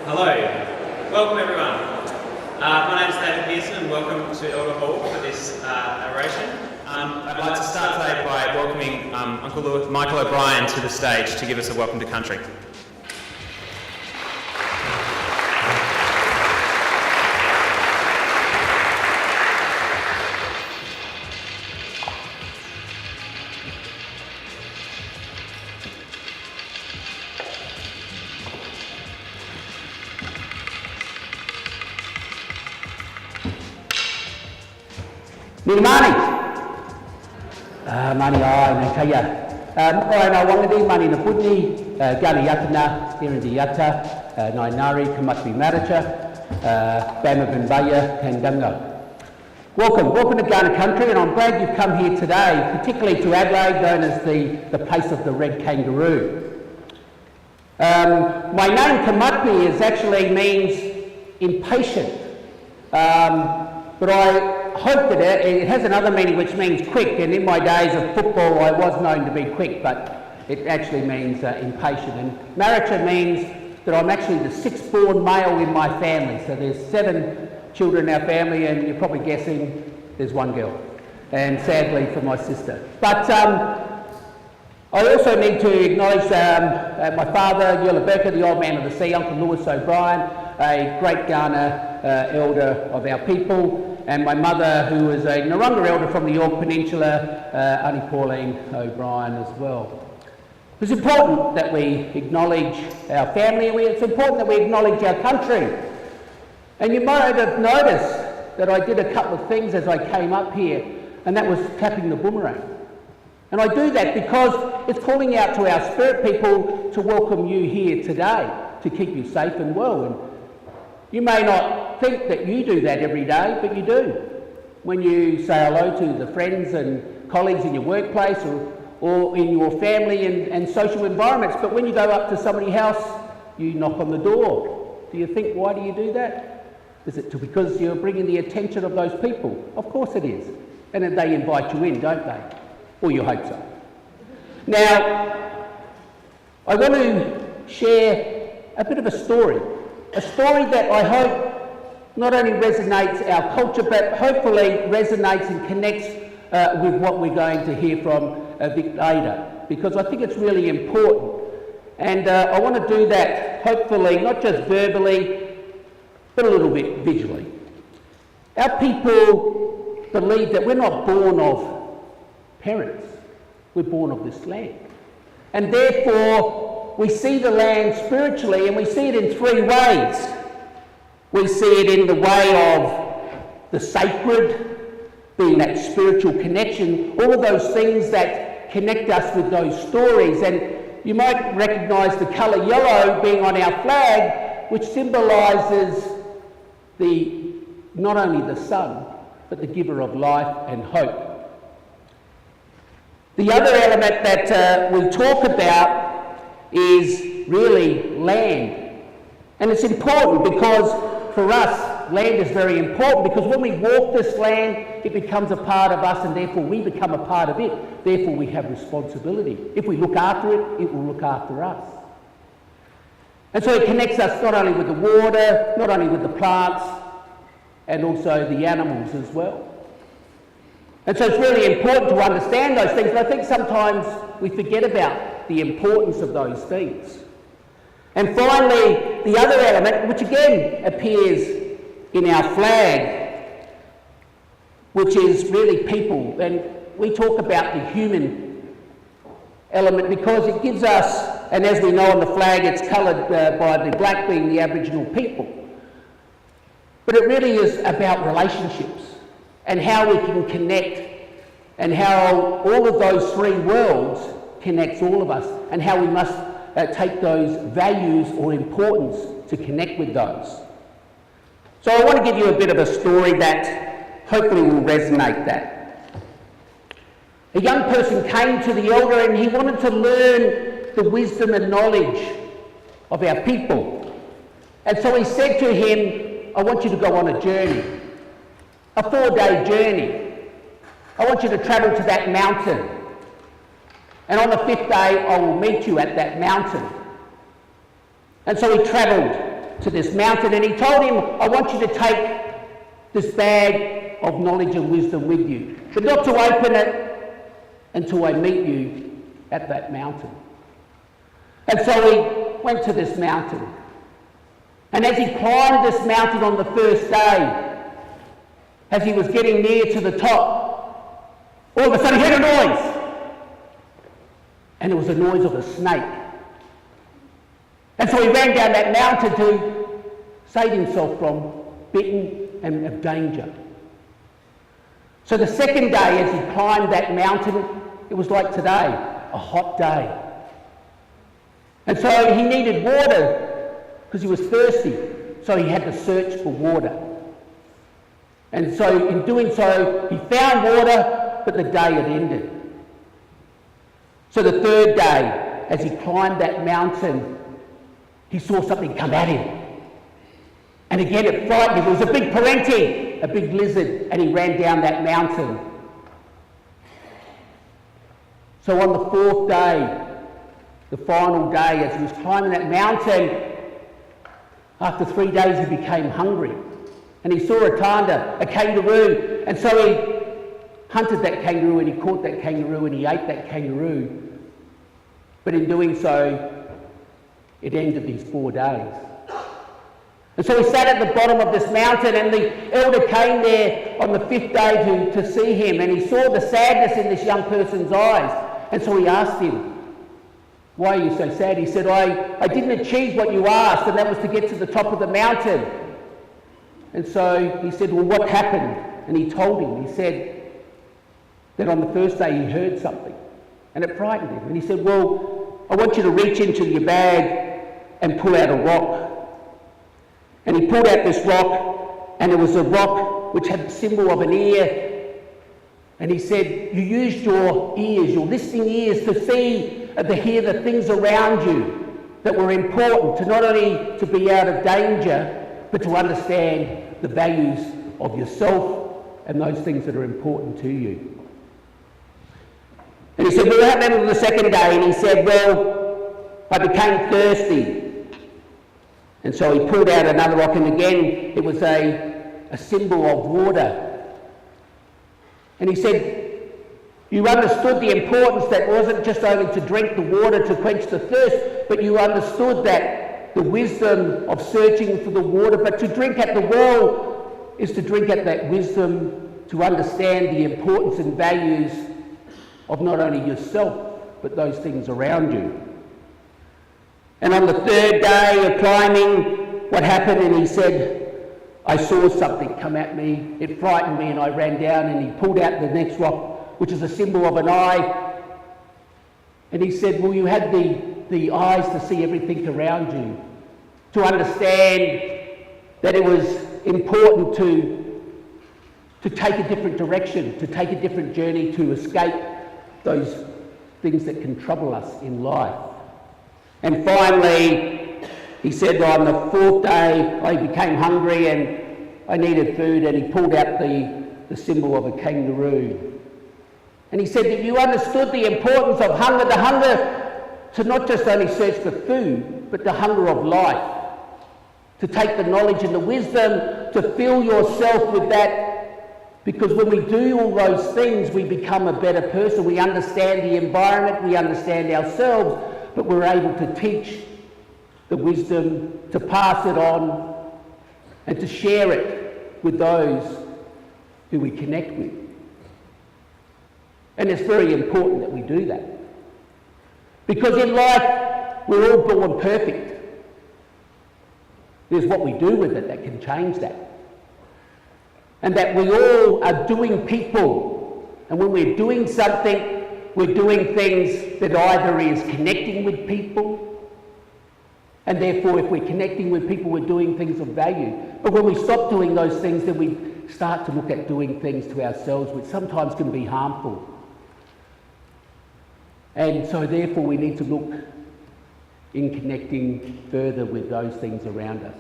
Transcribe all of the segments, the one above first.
Hello, welcome everyone. My name is David Pearson and welcome to Elder Hall for this oration. I'd like to start today by welcoming Uncle Michael O'Brien to the stage to give us a welcome to country. Mani mani ai nai kaya mokoi na wangadi mani na putni gani yatana irindi yata nai nari kamatbi maracha bama binbaya kangango. Welcome to Ghana country, and I'm glad you've come here today, particularly to Adelaide, known as the place of the red kangaroo. My name Kamatbi actually means impatient, but I hope that it has another meaning which means quick, and in my days of football I was known to be quick, but it actually means impatient. And Maricha means that I'm actually the sixth born male in my family, so there's 7 children in our family, and you're probably guessing there's 1 girl, and sadly for my sister. But I also need to acknowledge my father, Livability, the old man of the sea, Uncle Lewis O'Brien, a great Ghana elder of our people, and my mother, who is a Narungga elder from the York Peninsula, Auntie Pauline O'Brien as well. It's important that we acknowledge our family, it's important that we acknowledge our country. And you might have noticed that I did a couple of things as I came up here, and that was tapping the boomerang. And I do that because it's calling out to our spirit people to welcome you here today, to keep you safe and well. And you may not think that you do that every day, but you do. When you say hello to the friends and colleagues in your workplace or in your family and social environments, but when you go up to somebody's house, you knock on the door. Do you think, why do you do that? Is it because you're bringing the attention of those people? Of course it is. And then they invite you in, don't they? Or you hope so. Now, I want to share a bit of a story that I hope not only resonates our culture, but hopefully resonates and connects with what we're going to hear from Victor, because I think it's really important. And I want to do that, hopefully, not just verbally, but a little bit visually. Our people believe that we're not born of parents, we're born of this land. And therefore, we see the land spiritually, and we see it in 3 ways. We see it in the way of the sacred, being that spiritual connection, all of those things that connect us with those stories. And you might recognise the colour yellow being on our flag, which symbolises not only the sun, but the giver of life and hope. The other element that we talk about is really land. And it's important because for us, land is very important, because when we walk this land, it becomes a part of us, and therefore we become a part of it. Therefore we have responsibility. If we look after it, it will look after us. And so it connects us not only with the water, not only with the plants, and also the animals as well. And so it's really important to understand those things, but I think sometimes we forget about the importance of those things. And finally, the other element, which again appears in our flag, which is really people. And we talk about the human element because it gives us, and as we know on the flag, it's coloured by the black being the Aboriginal people. But it really is about relationships and how we can connect, and how all of those 3 worlds connects all of us, and how we must take those values or importance to connect with those. So I want to give you a bit of a story that hopefully will resonate that. A young person came to the elder and he wanted to learn the wisdom and knowledge of our people. And so he said to him, I want you to go on a journey, a 4-day journey. I want you to travel to that mountain. And on the 5th day, I will meet you at that mountain. And so he travelled to this mountain, and he told him, I want you to take this bag of knowledge and wisdom with you, but not to open it until I meet you at that mountain. And so he went to this mountain. And as he climbed this mountain on the first day, as he was getting near to the top, all of a sudden he heard a noise. And it was the noise of a snake. And so he ran down that mountain to save himself from bitten and of danger. So the second day, as he climbed that mountain, it was like today, a hot day. And so he needed water because he was thirsty. So he had to search for water. And so in doing so, he found water, but the day had ended. So the third day, as he climbed that mountain, he saw something come at him. And again, it frightened him. It was a big parenti, a big lizard, and he ran down that mountain. So on the fourth day, the final day, as he was climbing that mountain, after 3 days he became hungry. And he saw a tanda, a kangaroo, and so he hunted that kangaroo and he caught that kangaroo and he ate that kangaroo. But in doing so, it ended these 4 days. And so he sat at the bottom of this mountain, and the elder came there on the 5th day to see him, and he saw the sadness in this young person's eyes. And so he asked him, why are you so sad? He said, I didn't achieve what you asked, and that was to get to the top of the mountain. And so he said, well, what happened? And he told him. He said that on the first day he heard something, and it frightened him. And he said, well, I want you to reach into your bag and pull out a rock. And he pulled out this rock, and it was a rock which had the symbol of an ear. And he said, you used your ears, your listening ears, to see and to hear the things around you that were important, to not only to be out of danger, but to understand the values of yourself and those things that are important to you. And he said, well, what happened on the second day? And he said, well, I became thirsty. And so he pulled out another rock, and again, it was a symbol of water. And he said, you understood the importance that wasn't just only to drink the water to quench the thirst, but you understood that the wisdom of searching for the water, but to drink at the well is to drink at that wisdom, to understand the importance and values of not only yourself, but those things around you. And on the third day of climbing, what happened? And he said, I saw something come at me. It frightened me, and I ran down, and he pulled out the next rock, which is a symbol of an eye. And he said, well, you had the eyes to see everything around you, to understand that it was important to take a different direction, to take a different journey, to escape those things that can trouble us in life. And finally, he said, on the 4th day, I became hungry and I needed food, and he pulled out the symbol of a kangaroo. And he said that you understood the importance of hunger, the hunger to not just only search for food, but the hunger of life, to take the knowledge and the wisdom, to fill yourself with that, because when we do all those things, we become a better person. We understand the environment, we understand ourselves, but we're able to teach the wisdom, to pass it on, and to share it with those who we connect with. And it's very important that we do that. Because in life, we're all born perfect. There's what we do with it that can change that. And that we all are doing people. And when we're doing something, we're doing things that either is connecting with people, and therefore if we're connecting with people, we're doing things of value. But when we stop doing those things, then we start to look at doing things to ourselves, which sometimes can be harmful. And so therefore we need to look in connecting further with those things around us.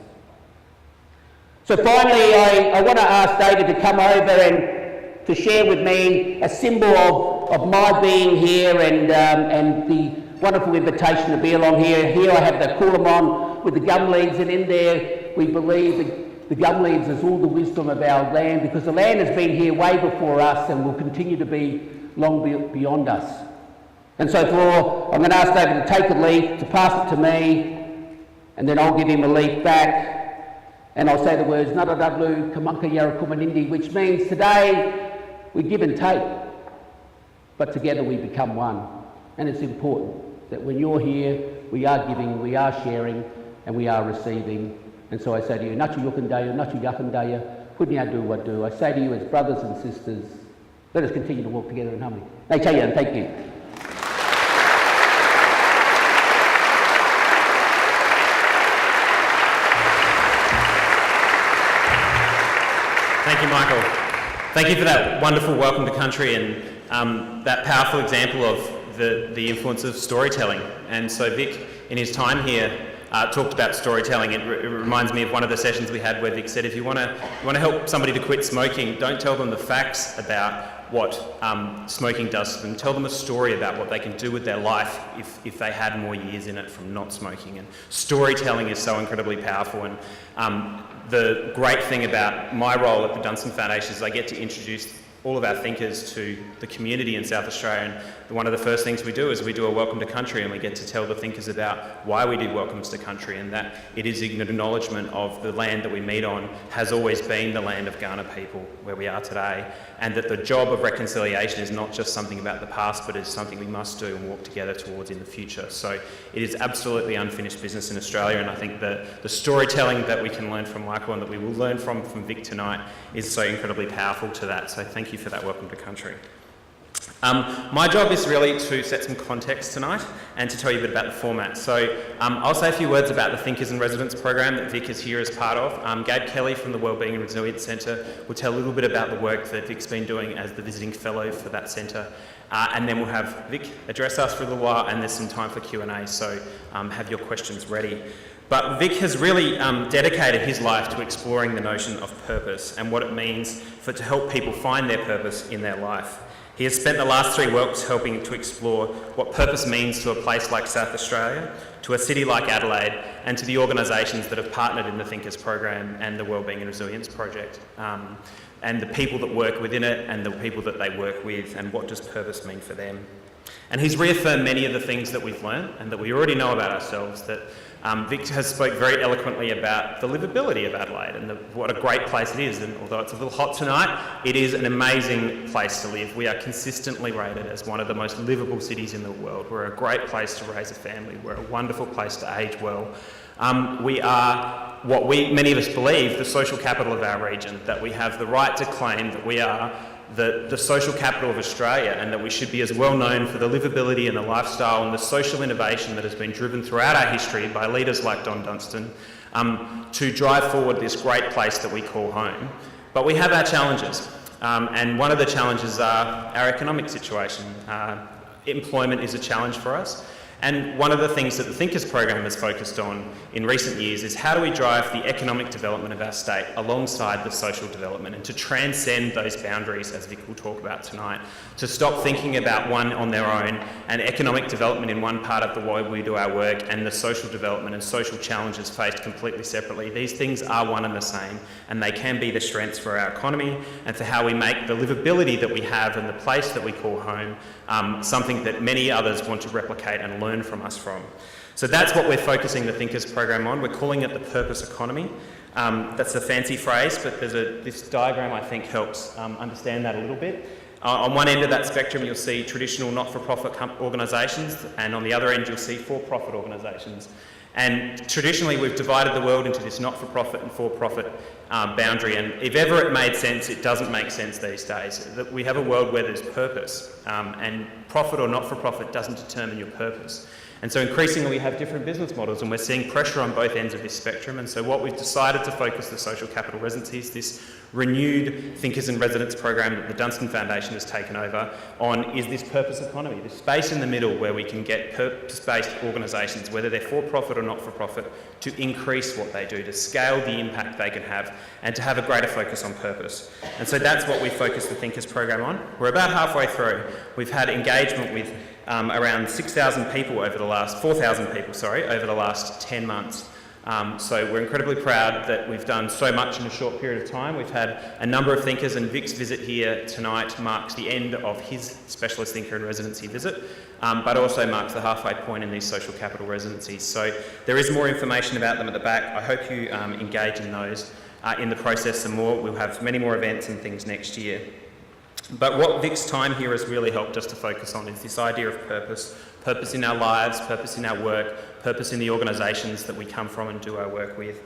So finally, I want to ask David to come over and to share with me a symbol of my being here and wonderful invitation to be along here. Here I have the Coolamon with the gum leaves, and in there we believe the gum leaves is all the wisdom of our land, because the land has been here way before us and will continue to be long beyond us. And so I'm going to ask David to take a leaf, to pass it to me, and then I'll give him a leaf back, and I'll say the words Naradablu Kamanka Yarakumanindi, which means today we give and take, but together we become one. And it's important that when you're here, we are giving, we are sharing, and we are receiving. And so I say to you, Nachu Yukandaya, Nachu Yakandaya, Punya do what do. I say to you as brothers and sisters, let us continue to walk together in harmony. Nachaya, and thank you. Thank you, Michael. Thank you for that wonderful welcome to country and that powerful example of the influence of storytelling. And so Vic, in his time here, talked about storytelling. It reminds me of one of the sessions we had where Vic said, if you want to help somebody to quit smoking, don't tell them the facts about what smoking does to them. Tell them a story about what they can do with their life if they had more years in it from not smoking. And storytelling is so incredibly powerful. And the great thing about my role at the Dunstan Foundation is I get to introduce all of our thinkers to the community in South Australia, and one of the first things we do is we do a welcome to country, and we get to tell the thinkers about why we do welcomes to country, and that it is an acknowledgement of the land that we meet on has always been the land of Kaurna people where we are today, and that the job of reconciliation is not just something about the past, but is something we must do and walk together towards in the future. So it is absolutely unfinished business in Australia, and I think the storytelling that we can learn from Michael and that we will learn from Vic tonight is so incredibly powerful to that. So thank you for that welcome to country. My job is really to set some context tonight and to tell you a bit about the format. So I'll say a few words about the Thinkers in Residence program that Vic is here as part of. Gabe Kelly from the Wellbeing and Resilience Centre will tell a little bit about the work that Vic's been doing as the visiting fellow for that centre. And then we'll have Vic address us for a little while, and there's some time for Q&A, so have your questions ready. But Vic has really dedicated his life to exploring the notion of purpose and what it means to help people find their purpose in their life. He has spent the last 3 weeks helping to explore what purpose means to a place like South Australia, to a city like Adelaide, and to the organisations that have partnered in the Thinkers program and the Wellbeing and Resilience project, and the people that work within it and the people that they work with, and what does purpose mean for them. And he's reaffirmed many of the things that we've learned and that we already know about ourselves, that Victor has spoke very eloquently about the livability of Adelaide and what a great place it is. And although it's a little hot tonight, it is an amazing place to live. We are consistently rated as one of the most livable cities in the world. We're a great place to raise a family. We're a wonderful place to age well. We are what many of us believe, the social capital of our region, that we have the right to claim that we are the social capital of Australia, and that we should be as well known for the livability and the lifestyle and the social innovation that has been driven throughout our history by leaders like Don Dunstan to drive forward this great place that we call home. But we have our challenges, and one of the challenges are our economic situation. Employment is a challenge for us. And one of the things that the Thinkers program has focused on in recent years is how do we drive the economic development of our state alongside the social development, and to transcend those boundaries, as Vic will talk about tonight, to stop thinking about one on their own and economic development in one part of the way we do our work and the social development and social challenges faced completely separately. These things are one and the same, and they can be the strengths for our economy and for how we make the livability that we have and the place that we call home something that many others want to replicate and learn from us from. So that's what we're focusing the Thinkers program on. We're calling it the purpose economy. That's a fancy phrase, but this diagram I think helps understand that a little bit. On one end of that spectrum you'll see traditional not-for-profit organisations, and on the other end you'll see for-profit organisations. And traditionally we've divided the world into this not-for-profit and for-profit boundary, and if ever it made sense, it doesn't make sense these days. That we have a world where there's purpose, and profit or not-for-profit doesn't determine your purpose. And so increasingly we have different business models, and we're seeing pressure on both ends of this spectrum. And so what we've decided to focus the social capital residencies, this renewed Thinkers in Residence program that the Dunstan Foundation has taken over on, is this purpose economy, this space in the middle where we can get purpose-based organisations, whether they're for-profit or not-for-profit, to increase what they do, to scale the impact they can have, and to have a greater focus on purpose. And so that's what we focus the Thinkers program on. We're about halfway through. We've had engagement with around 4,000 people over the last 10 months. So we're incredibly proud that we've done so much in a short period of time. We've had a number of thinkers, and Vic's visit here tonight marks the end of his specialist thinker in residency visit, but also marks the halfway point in these social capital residencies. So there is more information about them at the back. I hope you engage in those in the process some more. We'll have many more events and things next year. But what Vic's time here has really helped us to focus on is this idea of purpose. Purpose in our lives, purpose in our work, purpose in the organisations that we come from and do our work with.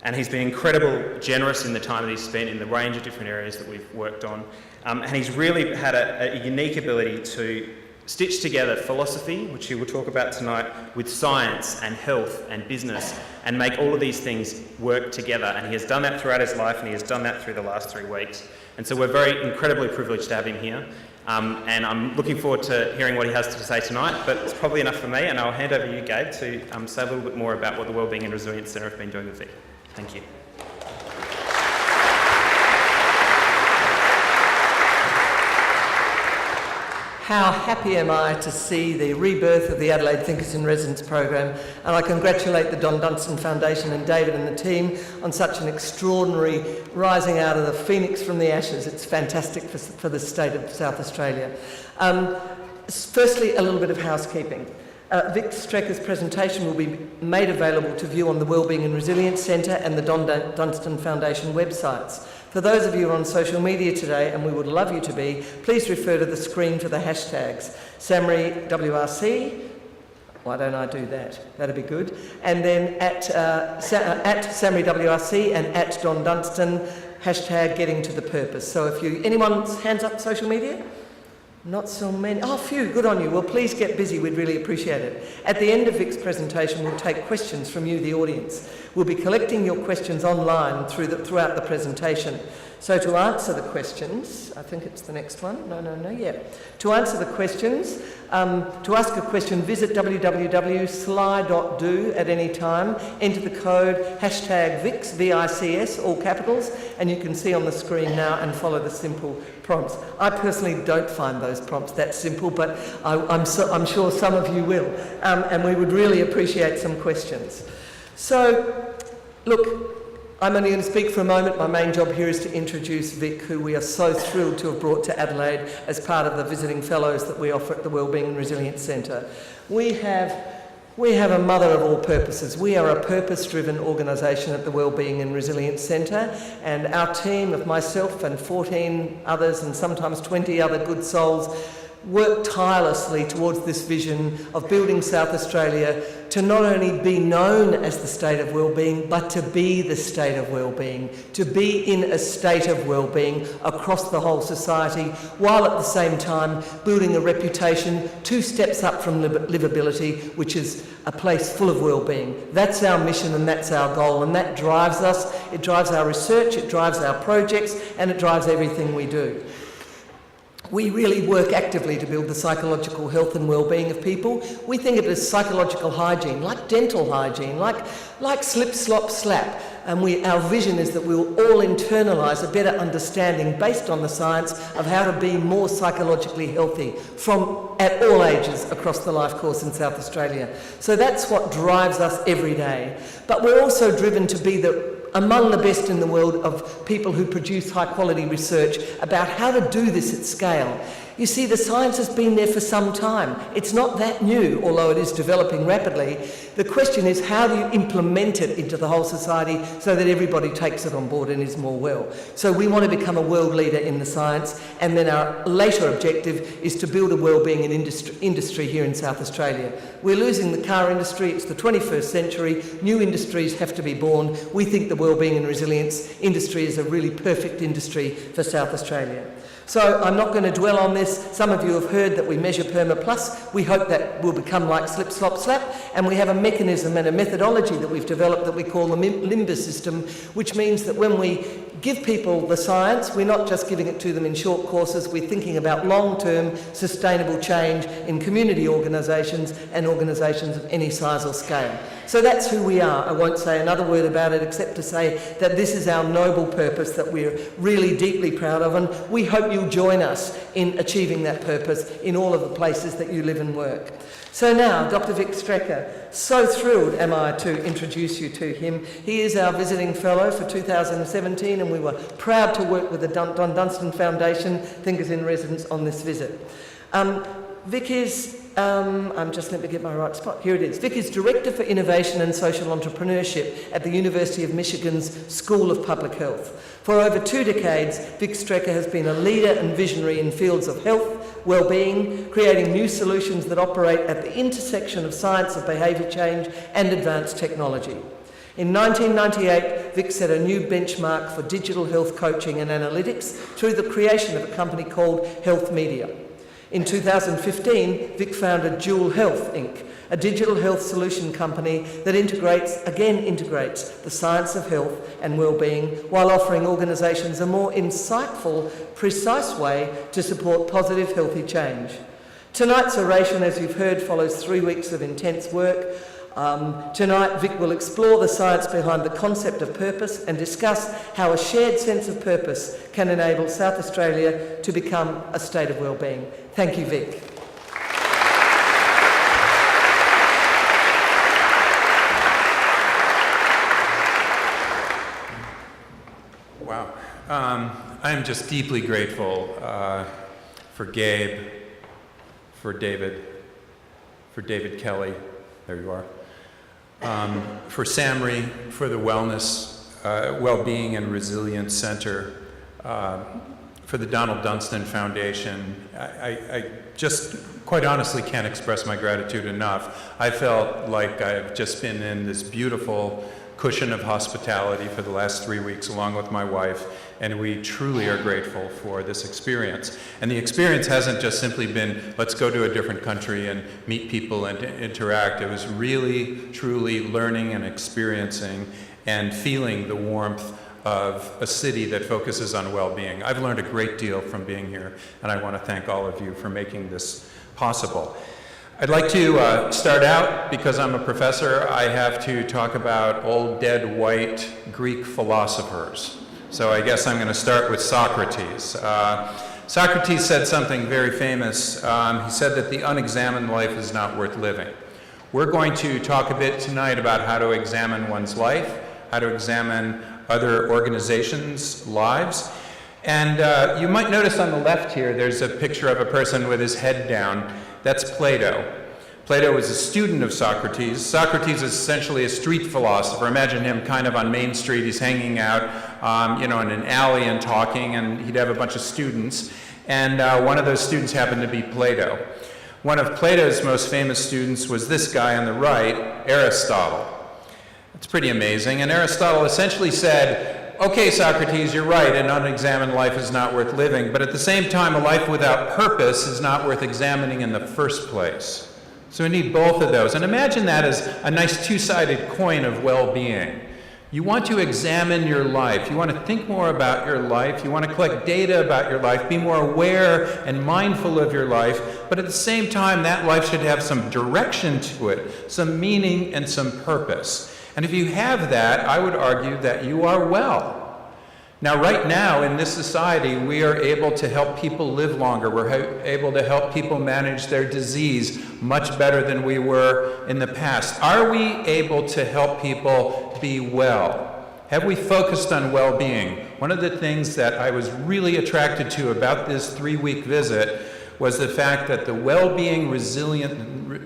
And he's been incredibly generous in the time that he's spent in the range of different areas that we've worked on. And he's really had a unique ability to stitch together philosophy, which he will talk about tonight, with science and health and business, and make all of these things work together. And he has done that throughout his life, and he has done that through the last 3 weeks. And so we're very incredibly privileged to have him here. And I'm looking forward to hearing what he has to say tonight, but it's probably enough for me, and I'll hand over to you, Gabe, to say a little bit more about what the Wellbeing and Resilience Centre have been doing with Vic. Thank you. How happy am I to see the rebirth of the Adelaide Thinkers in Residence program, and I congratulate the Don Dunstan Foundation and David and the team on such an extraordinary rising out of the phoenix from the ashes. It's fantastic for the state of South Australia. Firstly, a little bit of housekeeping. Victor Stryker's presentation will be made available to view on the Wellbeing and Resilience Centre and the Don Dunstan Foundation websites. For those of you who are on social media today, and we would love you to be, please refer to the screen for the hashtags. SamryWRC, why don't I do that? That'd be good. And then at SamryWRC and at Don Dunstan, hashtag getting to the purpose. So if you, anyone's hands up social media? Not so many. Oh, phew, good on you. Well, please get busy. We'd really appreciate it. At the end of Vic's presentation, we'll take questions from you, the audience. We'll be collecting your questions online throughout the presentation. So to answer the questions, I think it's the next one. Yeah. To answer the questions, to ask a question, visit www.sly.do at any time. Enter the code #VICS, V-I-C-S, all capitals, and you can see on the screen now and follow the simple prompts. I personally don't find those prompts that simple, but I'm sure some of you will, and we would really appreciate some questions. So, look, I'm only going to speak for a moment. My main job here is to introduce Vic, who we are so thrilled to have brought to Adelaide as part of the visiting fellows that we offer at the Wellbeing and Resilience Centre. We have a mother of all purposes. We are a purpose-driven organisation at the Wellbeing and Resilience Centre, and our team of myself and 14 others and sometimes 20 other good souls work tirelessly towards this vision of building South Australia to not only be known as the state of wellbeing, but to be the state of wellbeing, to be in a state of wellbeing across the whole society, while at the same time building a reputation 2 steps up from livability, which is a place full of wellbeing. That's our mission and that's our goal, and that drives us. It drives our research, it drives our projects, and it drives everything we do. We really work actively to build the psychological health and well-being of people. We think of it as psychological hygiene, like dental hygiene, like slip, slop, slap. And our vision is that we'll all internalise a better understanding based on the science of how to be more psychologically healthy at all ages across the life course in South Australia. So that's what drives us every day. But we're also driven to be among the best in the world of people who produce high quality research about how to do this at scale. You see, the science has been there for some time. It's not that new, although it is developing rapidly. The question is, how do you implement it into the whole society so that everybody takes it on board and is more well? So we want to become a world leader in the science, and then our later objective is to build a wellbeing industry here in South Australia. We're losing the car industry. It's the 21st century. New industries have to be born. We think the wellbeing and resilience industry is a really perfect industry for South Australia. So I'm not going to dwell on this. Some of you have heard that we measure PERMA Plus. We hope that will become like Slip, Slop, Slap. And we have a mechanism and a methodology that we've developed that we call the LIMBA system, which means that when we give people the science, we're not just giving it to them in short courses. We're thinking about long-term sustainable change in community organisations and organisations of any size or scale. So that's who we are. I won't say another word about it except to say that this is our noble purpose that we're really deeply proud of, and we hope you'll join us in achieving achieving that purpose in all of the places that you live and work. So now, Dr. Victor Stryker, so thrilled am I to introduce you to him. He is our visiting fellow for 2017, and we were proud to work with the Don Dunstan Foundation Thinkers in Residence on this visit. Vic is, let me get my right spot. Here it is. Vic is Director for Innovation and Social Entrepreneurship at the University of Michigan's School of Public Health. For over 2 decades, Vic Stryker has been a leader and visionary in fields of health, well-being, creating new solutions that operate at the intersection of science of behaviour change and advanced technology. In 1998, Vic set a new benchmark for digital health coaching and analytics through the creation of a company called Health Media. In 2015, Vic founded Dual Health Inc., a digital health solution company that integrates the science of health and well-being while offering organisations a more insightful, precise way to support positive, healthy change. Tonight's oration, as you've heard, follows 3 weeks of intense work. Tonight, Vic will explore the science behind the concept of purpose and discuss how a shared sense of purpose can enable South Australia to become a state of well-being. Thank you, Vic. Wow. I'm just deeply grateful for Gabe, for David Kelly, there you are, for SAMRI, for the Wellness, Wellbeing and Resilience Center, for the Donald Dunstan Foundation. I just quite honestly can't express my gratitude enough. I felt like I've just been in this beautiful cushion of hospitality for the last 3 weeks along with my wife, and we truly are grateful for this experience. And the experience hasn't just simply been, let's go to a different country and meet people and interact. It was really, truly learning and experiencing and feeling the warmth of a city that focuses on well-being. I've learned a great deal from being here, and I want to thank all of you for making this possible. I'd like to start out, because I'm a professor, I have to talk about old dead white Greek philosophers. So I guess I'm going to start with Socrates. Socrates said something very famous. He said that the unexamined life is not worth living. We're going to talk a bit tonight about how to examine one's life, how to examine other organizations' lives. And you might notice on the left here, there's a picture of a person with his head down. That's Plato. Plato was a student of Socrates. Socrates is essentially a street philosopher. Imagine him kind of on Main Street. He's hanging out, in an alley and talking, and he'd have a bunch of students. And one of those students happened to be Plato. One of Plato's most famous students was this guy on the right, Aristotle. It's pretty amazing. And Aristotle essentially said, okay, Socrates, you're right, an unexamined life is not worth living, but at the same time, a life without purpose is not worth examining in the first place. So we need both of those. And imagine that as a nice two-sided coin of well-being. You want to examine your life. You want to think more about your life. You want to collect data about your life, be more aware and mindful of your life, but at the same time, that life should have some direction to it, some meaning and some purpose. And if you have that, I would argue that you are well. Now, right now in this society, we are able to help people live longer. We're able to help people manage their disease much better than we were in the past. Are we able to help people be well? Have we focused on well-being? One of the things that I was really attracted to about this 3-week visit was the fact that the Wellbeing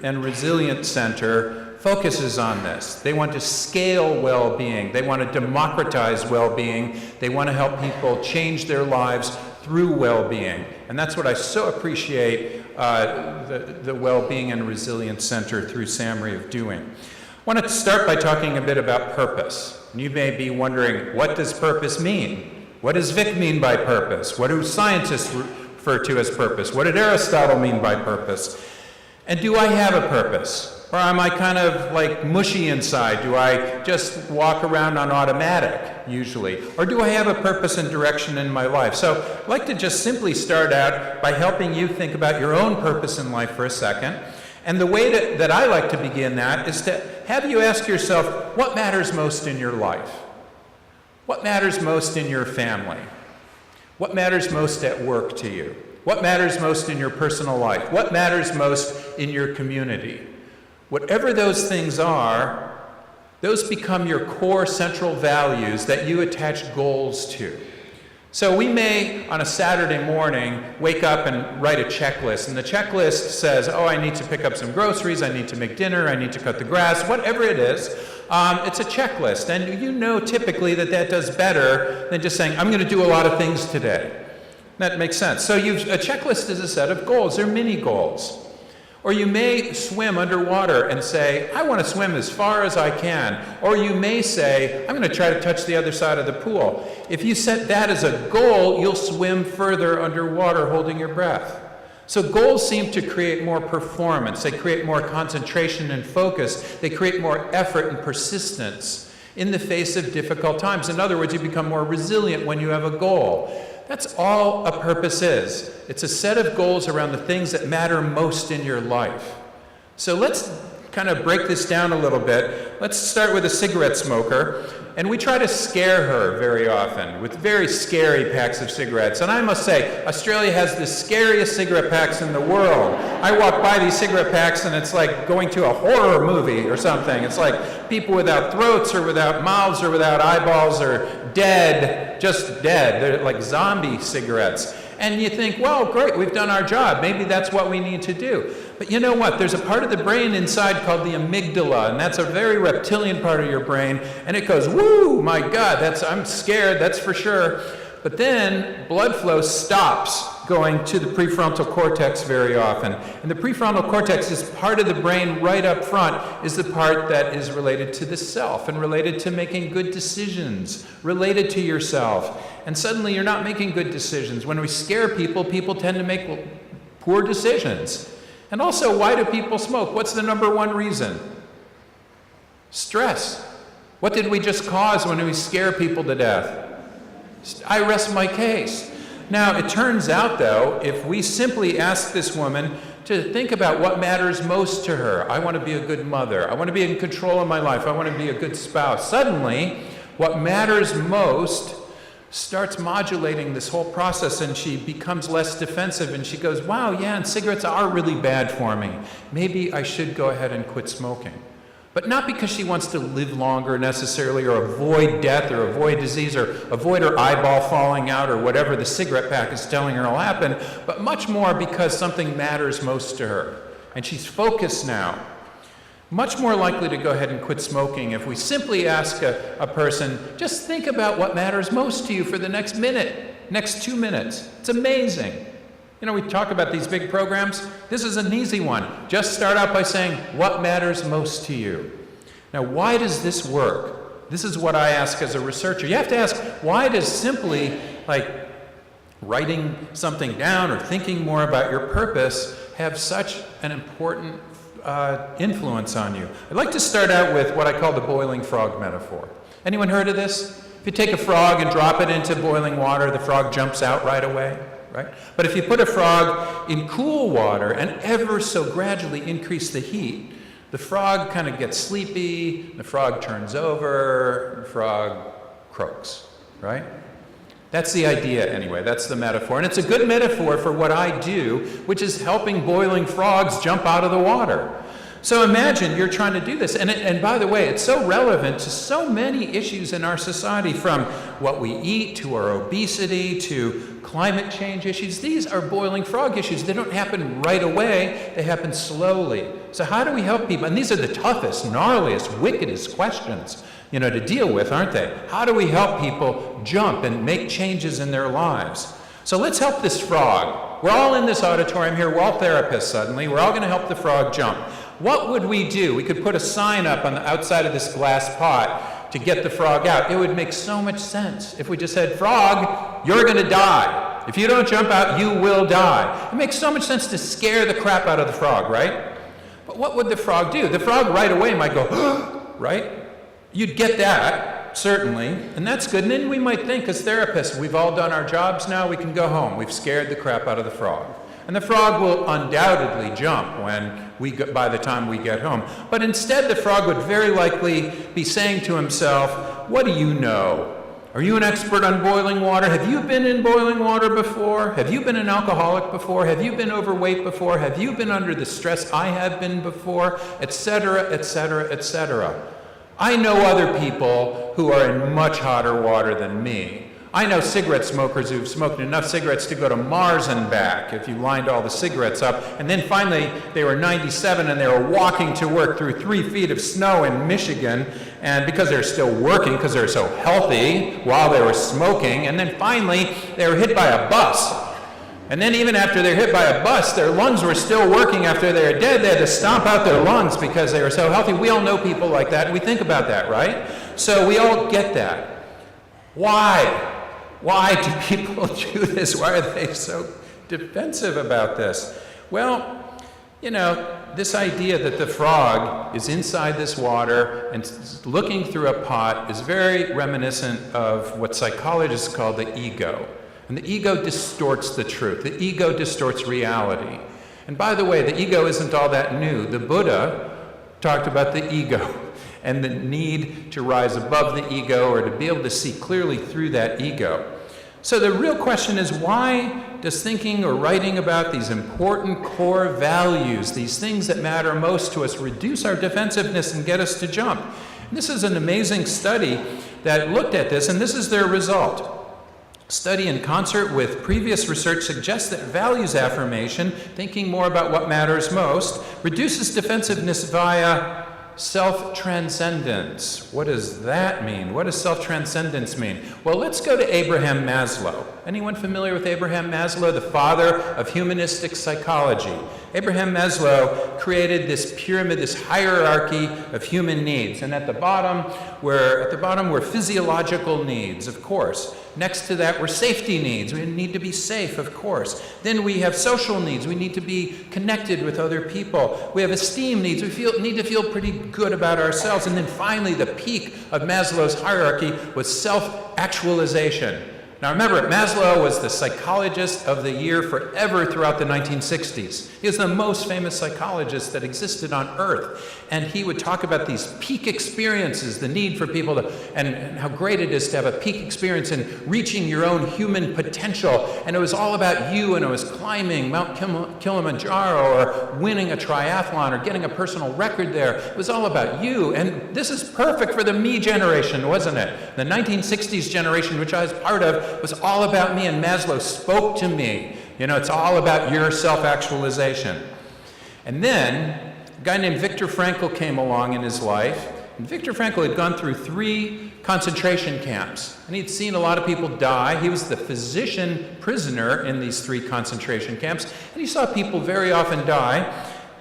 and Resilience Center focuses on this. They want to scale well-being. They want to democratize well-being. They want to help people change their lives through well-being. And that's what I so appreciate the Wellbeing and Resilience Center through SAMRI of doing. I want to start by talking a bit about purpose. And you may be wondering, what does purpose mean? What does Vic mean by purpose? What do scientists refer to as purpose? What did Aristotle mean by purpose? And do I have a purpose? Or am I kind of like mushy inside? Do I just walk around on automatic, usually? Or do I have a purpose and direction in my life? So I'd like to just simply start out by helping you think about your own purpose in life for a second. And the way that I like to begin that is to have you ask yourself, what matters most in your life? What matters most in your family? What matters most at work to you? What matters most in your personal life? What matters most in your community? Whatever those things are, those become your core central values that you attach goals to. So we may, on a Saturday morning, wake up and write a checklist. And the checklist says, oh, I need to pick up some groceries, I need to make dinner, I need to cut the grass, whatever it is. It's a checklist. And you know typically that does better than just saying, I'm going to do a lot of things today. That makes sense. So a checklist is a set of goals. They're mini goals. Or you may swim underwater and say, I want to swim as far as I can. Or you may say, I'm going to try to touch the other side of the pool. If you set that as a goal, you'll swim further underwater holding your breath. So goals seem to create more performance. They create more concentration and focus. They create more effort and persistence in the face of difficult times. In other words, you become more resilient when you have a goal. That's all a purpose is. It's a set of goals around the things that matter most in your life. So let's kind of break this down a little bit. Let's start with a cigarette smoker. And we try to scare her very often with very scary packs of cigarettes. And I must say, Australia has the scariest cigarette packs in the world. I walk by these cigarette packs and it's like going to a horror movie or something. It's like people without throats or without mouths or without eyeballs or dead, just dead. They're like zombie cigarettes. And you think, well, great, we've done our job. Maybe that's what we need to do. But you know what? There's a part of the brain inside called the amygdala, and that's a very reptilian part of your brain, and it goes, woo, my God, I'm scared, that's for sure. But then blood flow stops going to the prefrontal cortex very often. And the prefrontal cortex is part of the brain right up front, is the part that is related to the self and related to making good decisions, related to yourself. And suddenly you're not making good decisions. When we scare people, people tend to make poor decisions. And also, why do people smoke? What's the number one reason? Stress. What did we just cause when we scare people to death? I rest my case. Now, it turns out, though, if we simply ask this woman to think about what matters most to her, I want to be a good mother, I want to be in control of my life, I want to be a good spouse, suddenly, what matters most starts modulating this whole process, and she becomes less defensive, and she goes, wow, yeah, and cigarettes are really bad for me. Maybe I should go ahead and quit smoking. But not because she wants to live longer necessarily, or avoid death, or avoid disease, or avoid her eyeball falling out, or whatever the cigarette pack is telling her will happen, but much more because something matters most to her. And she's focused now. Much more likely to go ahead and quit smoking if we simply ask a person, just think about what matters most to you for the next minute, next 2 minutes. It's amazing. You know, we talk about these big programs. This is an easy one. Just start out by saying, what matters most to you? Now, why does this work? This is what I ask as a researcher. You have to ask, why does simply, like, writing something down or thinking more about your purpose have such an important influence on you? I'd like to start out with what I call the boiling frog metaphor. Anyone heard of this? If you take a frog and drop it into boiling water, the frog jumps out right away, right? But if you put a frog in cool water and ever so gradually increase the heat, the frog kind of gets sleepy, the frog turns over, the frog croaks, right? That's the idea anyway, that's the metaphor. And it's a good metaphor for what I do, which is helping boiling frogs jump out of the water. So imagine you're trying to do this. And by the way, it's so relevant to so many issues in our society, from what we eat to our obesity to climate change issues. These are boiling frog issues. They don't happen right away, they happen slowly. So how do we help people? And these are the toughest, gnarliest, wickedest questions, you know, to deal with, aren't they? How do we help people jump and make changes in their lives? So let's help this frog. We're all in this auditorium here, we're all therapists suddenly, we're all going to help the frog jump. What would we do? We could put a sign up on the outside of this glass pot to get the frog out. It would make so much sense if we just said, frog, you're going to die. If you don't jump out, you will die. It makes so much sense to scare the crap out of the frog, right? But what would the frog do? The frog right away might go, right? You'd get that, certainly, and that's good. And then we might think, as therapists, we've all done our jobs now, we can go home. We've scared the crap out of the frog. And the frog will undoubtedly jump by the time we get home. But instead, the frog would very likely be saying to himself, what do you know? Are you an expert on boiling water? Have you been in boiling water before? Have you been an alcoholic before? Have you been overweight before? Have you been under the stress I have been before? Etc., etc., etc. I know other people who are in much hotter water than me. I know cigarette smokers who've smoked enough cigarettes to go to Mars and back if you lined all the cigarettes up. And then finally, they were 97 and they were walking to work through 3 feet of snow in Michigan. And because they're still working, because they're so healthy while they were smoking. And then finally, they were hit by a bus. And then even after they're hit by a bus, their lungs were still working after they were dead. They had to stomp out their lungs because they were so healthy. We all know people like that, and we think about that, right? So we all get that. Why? Why do people do this? Why are they so defensive about this? Well, you know, this idea that the frog is inside this water and looking through a pot is very reminiscent of what psychologists call the ego. And the ego distorts the truth. The ego distorts reality. And by the way, the ego isn't all that new. The Buddha talked about the ego and the need to rise above the ego or to be able to see clearly through that ego. So the real question is, why does thinking or writing about these important core values, these things that matter most to us, reduce our defensiveness and get us to jump? And this is an amazing study that looked at this, and this is their result. Study in concert with previous research suggests that values affirmation, thinking more about what matters most, reduces defensiveness via self-transcendence. What does that mean? What does self-transcendence mean? Well, let's go to Abraham Maslow. Anyone familiar with Abraham Maslow, the father of humanistic psychology? Abraham Maslow created this pyramid, this hierarchy of human needs. And at the bottom were physiological needs, of course. Next to that were safety needs. We need to be safe, of course. Then we have social needs. We need to be connected with other people. We have esteem needs. We need to feel pretty good about ourselves. And then finally, the peak of Maslow's hierarchy was self-actualization. Now remember, Maslow was the psychologist of the year forever throughout the 1960s. He was the most famous psychologist that existed on Earth. And he would talk about these peak experiences, the need for people to, and how great it is to have a peak experience in reaching your own human potential. And it was all about you, and it was climbing Mount Kilimanjaro or winning a triathlon or getting a personal record there. It was all about you. And this is perfect for the me generation, wasn't it? The 1960s generation, which I was part of, was all about me, and Maslow spoke to me. You know, it's all about your self-actualization. And then a guy named Victor Frankl came along in his life. And Victor Frankl had gone through 3 concentration camps, and he'd seen a lot of people die. He was the physician prisoner in these 3 concentration camps, and he saw people very often die.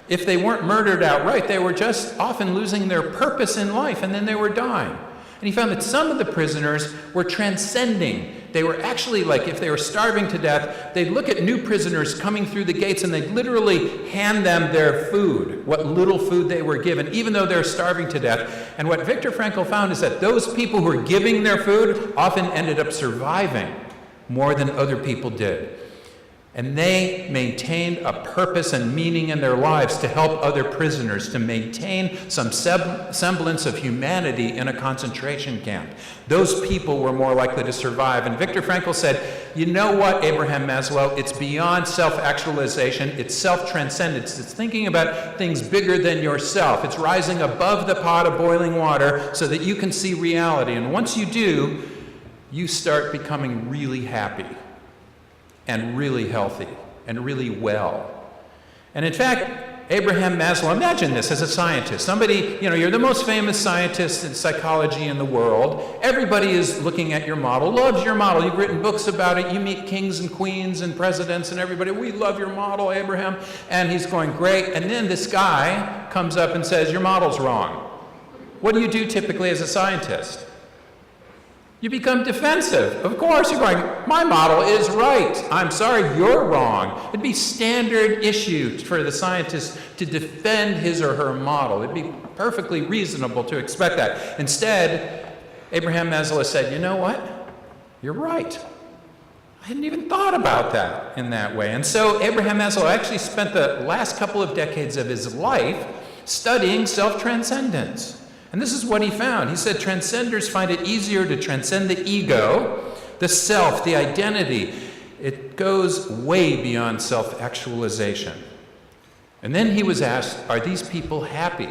If they weren't murdered outright, they were just often losing their purpose in life, and then they were dying. And he found that some of the prisoners were transcending. They were actually, like, if they were starving to death, they'd look at new prisoners coming through the gates and they'd literally hand them their food, what little food they were given, even though they're starving to death. And what Victor Frankl found is that those people who were giving their food often ended up surviving more than other people did. And they maintained a purpose and meaning in their lives to help other prisoners, to maintain some semblance of humanity in a concentration camp. Those people were more likely to survive. And Victor Frankl said, you know what, Abraham Maslow, it's beyond self-actualization, it's self-transcendence. It's thinking about things bigger than yourself. It's rising above the pot of boiling water so that you can see reality. And once you do, you start becoming really happy and really healthy and really well. And in fact, Abraham Maslow, imagine this as a scientist. Somebody, you know, you're the most famous scientist in psychology in the world. Everybody is looking at your model, loves your model. You've written books about it. You meet kings and queens and presidents and everybody. We love your model, Abraham. And he's going, great. And then this guy comes up and says, your model's wrong. What do you do typically as a scientist? You become defensive. Of course, you're going, my model is right. I'm sorry, you're wrong. It'd be standard issue for the scientist to defend his or her model. It'd be perfectly reasonable to expect that. Instead, Abraham Maslow said, you know what? You're right. I hadn't even thought about that in that way. And so Abraham Maslow actually spent the last couple of decades of his life studying self-transcendence. And this is what he found. He said transcenders find it easier to transcend the ego, the self, the identity. It goes way beyond self-actualization. And then he was asked, are these people happy?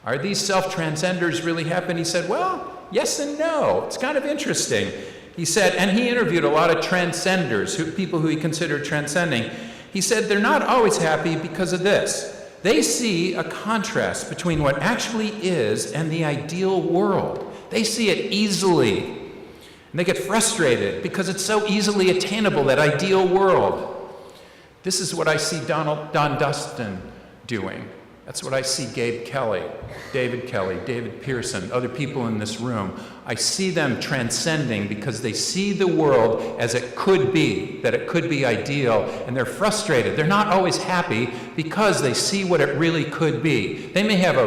Are these self-transcenders really happy? And he said, well, yes and no. It's kind of interesting. He said, and he interviewed a lot of transcenders, people who he considered transcending. He said they're not always happy because of this. They see a contrast between what actually is and the ideal world. They see it easily. And they get frustrated because it's so easily attainable, that ideal world. This is what I see Don Dustin doing. That's what I see Gabe Kelly, David Pearson, other people in this room. I see them transcending because they see the world as it could be, that it could be ideal, and they're frustrated. They're not always happy because they see what it really could be. They may have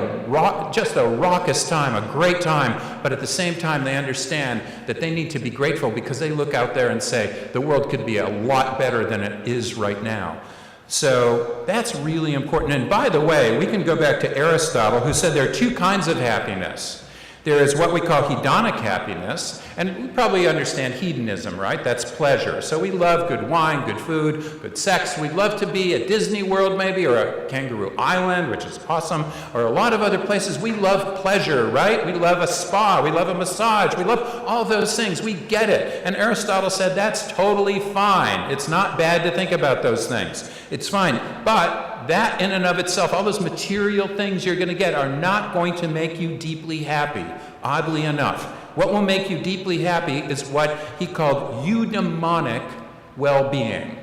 just a raucous time, a great time, but at the same time they understand that they need to be grateful because they look out there and say, the world could be a lot better than it is right now. So that's really important. And by the way, we can go back to Aristotle, who said there are two kinds of happiness. There is what we call hedonic happiness, and we probably understand hedonism, right? That's pleasure. So we love good wine, good food, good sex. We'd love to be at Disney World maybe, or a Kangaroo Island, which is awesome, or a lot of other places. We love pleasure, right? We love a spa, we love a massage, we love all those things. We get it. And Aristotle said that's totally fine. It's not bad to think about those things. It's fine. But that in and of itself, all those material things you're going to get are not going to make you deeply happy, oddly enough. What will make you deeply happy is what he called eudaimonic well-being.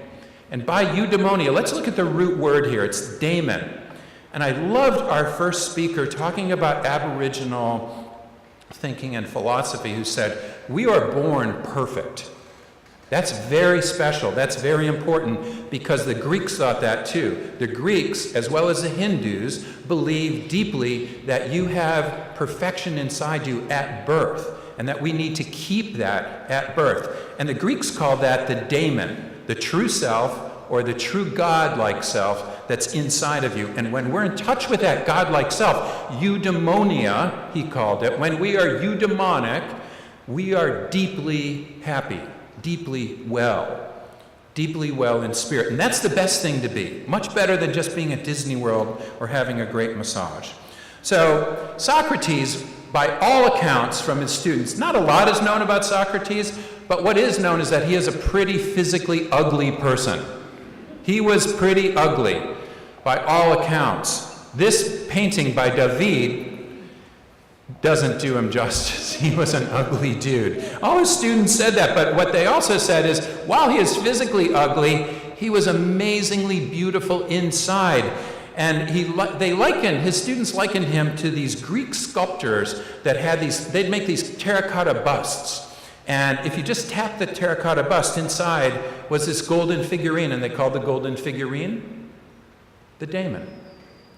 And by eudaimonia, let's look at the root word here. It's daemon. And I loved our first speaker talking about Aboriginal thinking and philosophy, who said, we are born perfect. That's very special. That's very important because the Greeks thought that too. The Greeks, as well as the Hindus, believe deeply that you have perfection inside you at birth, and that we need to keep that at birth. And the Greeks call that the daemon, the true self, or the true God-like self that's inside of you. And when we're in touch with that God-like self, eudaimonia, he called it, when we are eudaimonic, we are deeply happy. Deeply well in spirit. And that's the best thing to be. Much better than just being at Disney World or having a great massage. So Socrates, by all accounts from his students, not a lot is known about Socrates, but what is known is that he is a pretty physically ugly person. He was pretty ugly, by all accounts. This painting by David doesn't do him justice. He was an ugly dude. All his students said that, but what they also said is, while he is physically ugly, he was amazingly beautiful inside. And his students likened him to these Greek sculptors that had they'd make these terracotta busts. And if you just tap the terracotta bust, inside was this golden figurine, and they called the golden figurine the daemon,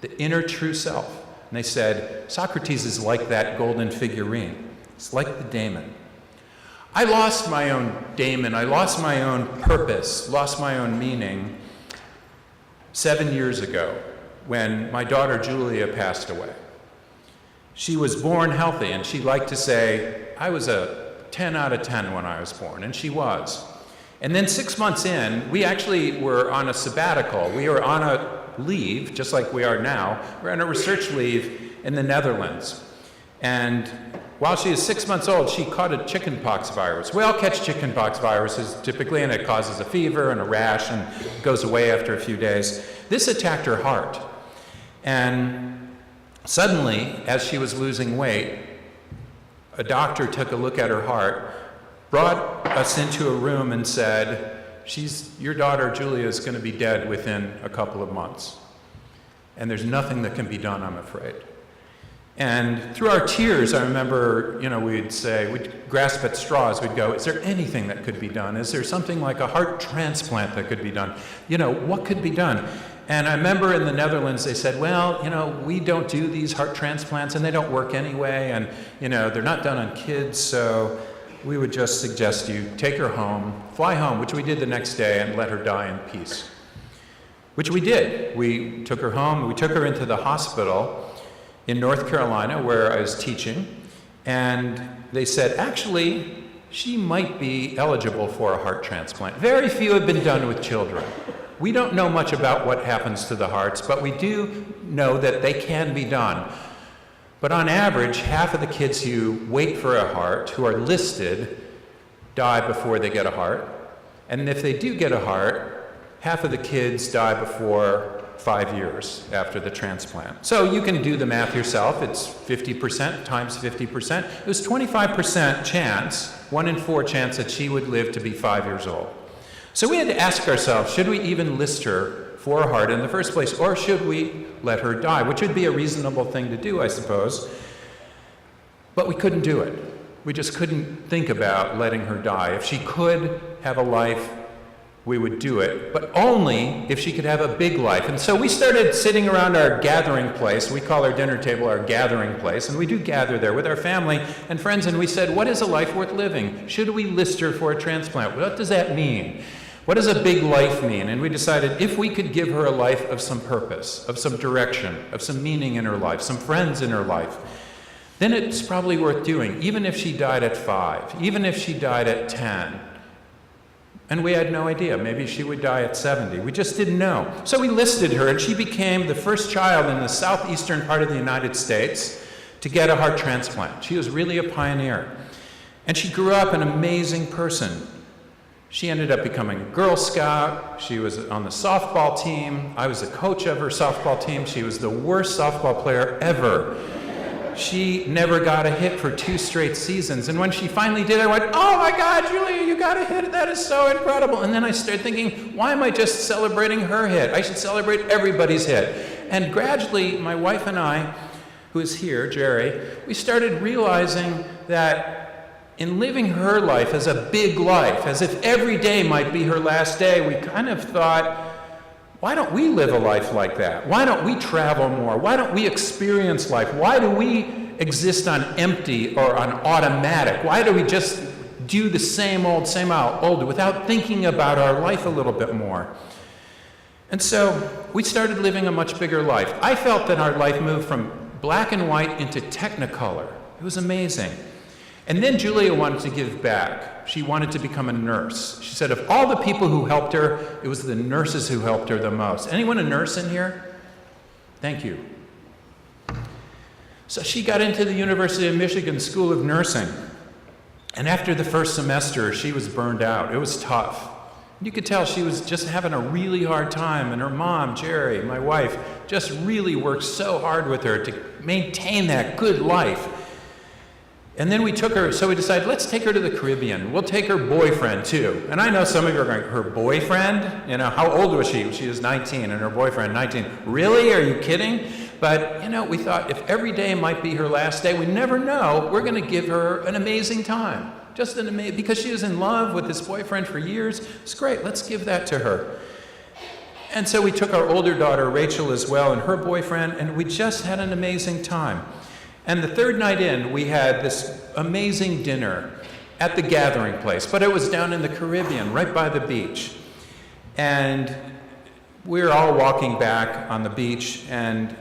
the inner true self. And they said, Socrates is like that golden figurine. It's like the daemon. I lost my own daemon. I lost my own purpose, lost my own meaning 7 years ago when my daughter Julia passed away. She was born healthy, and she liked to say, I was a 10 out of 10 when I was born, and she was. And then 6 months in, we actually were on a sabbatical. We were on a leave, just like we are now. We're on a research leave in the Netherlands. And while she is 6 months old, she caught a chickenpox virus. We all catch chickenpox viruses typically, and it causes a fever and a rash and goes away after a few days. This attacked her heart. And suddenly, as she was losing weight, a doctor took a look at her heart, brought us into a room and said, your daughter Julia is going to be dead within a couple of months. And there's nothing that can be done, I'm afraid. And through our tears, I remember, we'd grasp at straws. We'd go, is there anything that could be done? Is there something like a heart transplant that could be done? What could be done? And I remember in the Netherlands, they said, well, we don't do these heart transplants, and they don't work anyway, and, they're not done on kids, so we would just suggest you take her home, fly home, which we did the next day, and let her die in peace. Which we did. We took her home, we took her into the hospital, in North Carolina where I was teaching, and they said, actually, she might be eligible for a heart transplant. Very few have been done with children. We don't know much about what happens to the hearts, but we do know that they can be done. But on average, half of the kids who wait for a heart, who are listed, die before they get a heart. And if they do get a heart, half of the kids die before 5 years after the transplant. So you can do the math yourself. It's 50% times 50%. It was 25% chance, 1 in 4 chance that she would live to be 5 years old. So we had to ask ourselves, should we even list her for a heart in the first place, or should we let her die, which would be a reasonable thing to do, I suppose. But we couldn't do it. We just couldn't think about letting her die. If she could have a life, we would do it, but only if she could have a big life. And so we started sitting around our gathering place. We call our dinner table our gathering place, and we do gather there with our family and friends, and we said, what is a life worth living? Should we list her for a transplant? What does that mean? What does a big life mean? And we decided if we could give her a life of some purpose, of some direction, of some meaning in her life, some friends in her life, then it's probably worth doing, even if she died at 5, even if she died at 10. And we had no idea. Maybe she would die at 70. We just didn't know. So we listed her, and she became the first child in the southeastern part of the United States to get a heart transplant. She was really a pioneer. And she grew up an amazing person. She ended up becoming a Girl Scout. She was on the softball team. I was a coach of her softball team. She was the worst softball player ever. She never got a hit for 2 straight seasons. And when she finally did, I went, oh my God, Julia, you got a hit. That is so incredible. And then I started thinking, why am I just celebrating her hit? I should celebrate everybody's hit. And gradually, my wife and I, who is here, Jerry, we started realizing that in living her life as a big life, as if every day might be her last day, we kind of thought, why don't we live a life like that? Why don't we travel more? Why don't we experience life? Why do we exist on empty or on automatic? Why do we just do the same old without thinking about our life a little bit more? And so we started living a much bigger life. I felt that our life moved from black and white into technicolor. It was amazing. And then Julia wanted to give back. She wanted to become a nurse. She said of all the people who helped her, it was the nurses who helped her the most. Anyone a nurse in here? Thank you. So she got into the University of Michigan School of Nursing. And after the first semester, she was burned out. It was tough. You could tell she was just having a really hard time, and her mom, Jerry, my wife, just really worked so hard with her to maintain that good life. And then we took her, so we decided, let's take her to the Caribbean. We'll take her boyfriend too. And I know some of you are going, her boyfriend? You know, how old was she? She was 19, and her boyfriend 19. Really? Are you kidding? But, you know, we thought if every day might be her last day, we never know, we're going to give her an amazing time. Just an amazing, because she was in love with this boyfriend for years. It's great, let's give that to her. And so we took our older daughter, Rachel, as well, and her boyfriend, and we just had an amazing time. And the third night in, we had this amazing dinner at the gathering place, but it was down in the Caribbean, right by the beach. And we were all walking back on the beach, and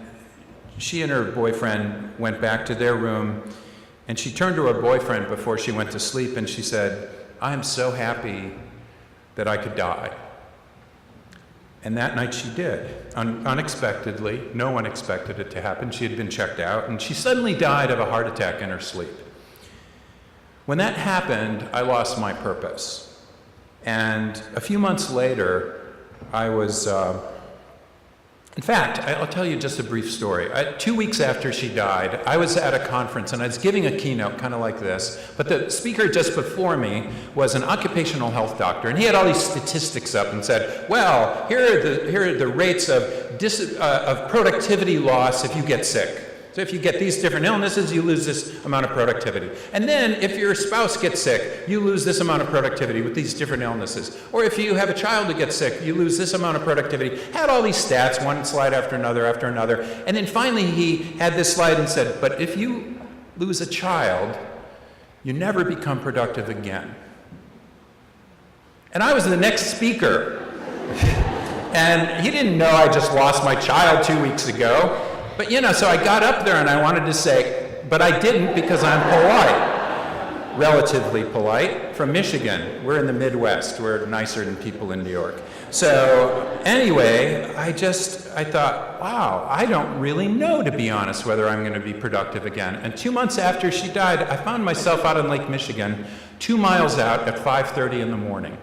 she and her boyfriend went back to their room, and she turned to her boyfriend before she went to sleep, and she said, "I'm so happy that I could die." And that night she did, unexpectedly. No one expected it to happen. She had been checked out, and she suddenly died of a heart attack in her sleep. When that happened, I lost my purpose. And a few months later, I was, in fact, I'll tell you just a brief story. 2 weeks after she died, I was at a conference, and I was giving a keynote kind of like this, but the speaker just before me was an occupational health doctor, and he had all these statistics up and said, well, here are the rates of productivity loss if you get sick. So if you get these different illnesses, you lose this amount of productivity. And then if your spouse gets sick, you lose this amount of productivity with these different illnesses. Or if you have a child that gets sick, you lose this amount of productivity. Had all these stats, one slide after another after another. And then finally he had this slide and said, but if you lose a child, you never become productive again. And I was the next speaker. And he didn't know I just lost my child 2 weeks ago. But so I got up there and I wanted to say, but I didn't because I'm polite, relatively polite, from Michigan. We're in the Midwest. We're nicer than people in New York. So anyway, I thought, wow, I don't really know, to be honest, whether I'm going to be productive again. And 2 months after she died, I found myself out in Lake Michigan, 2 miles out at 5:30 in the morning.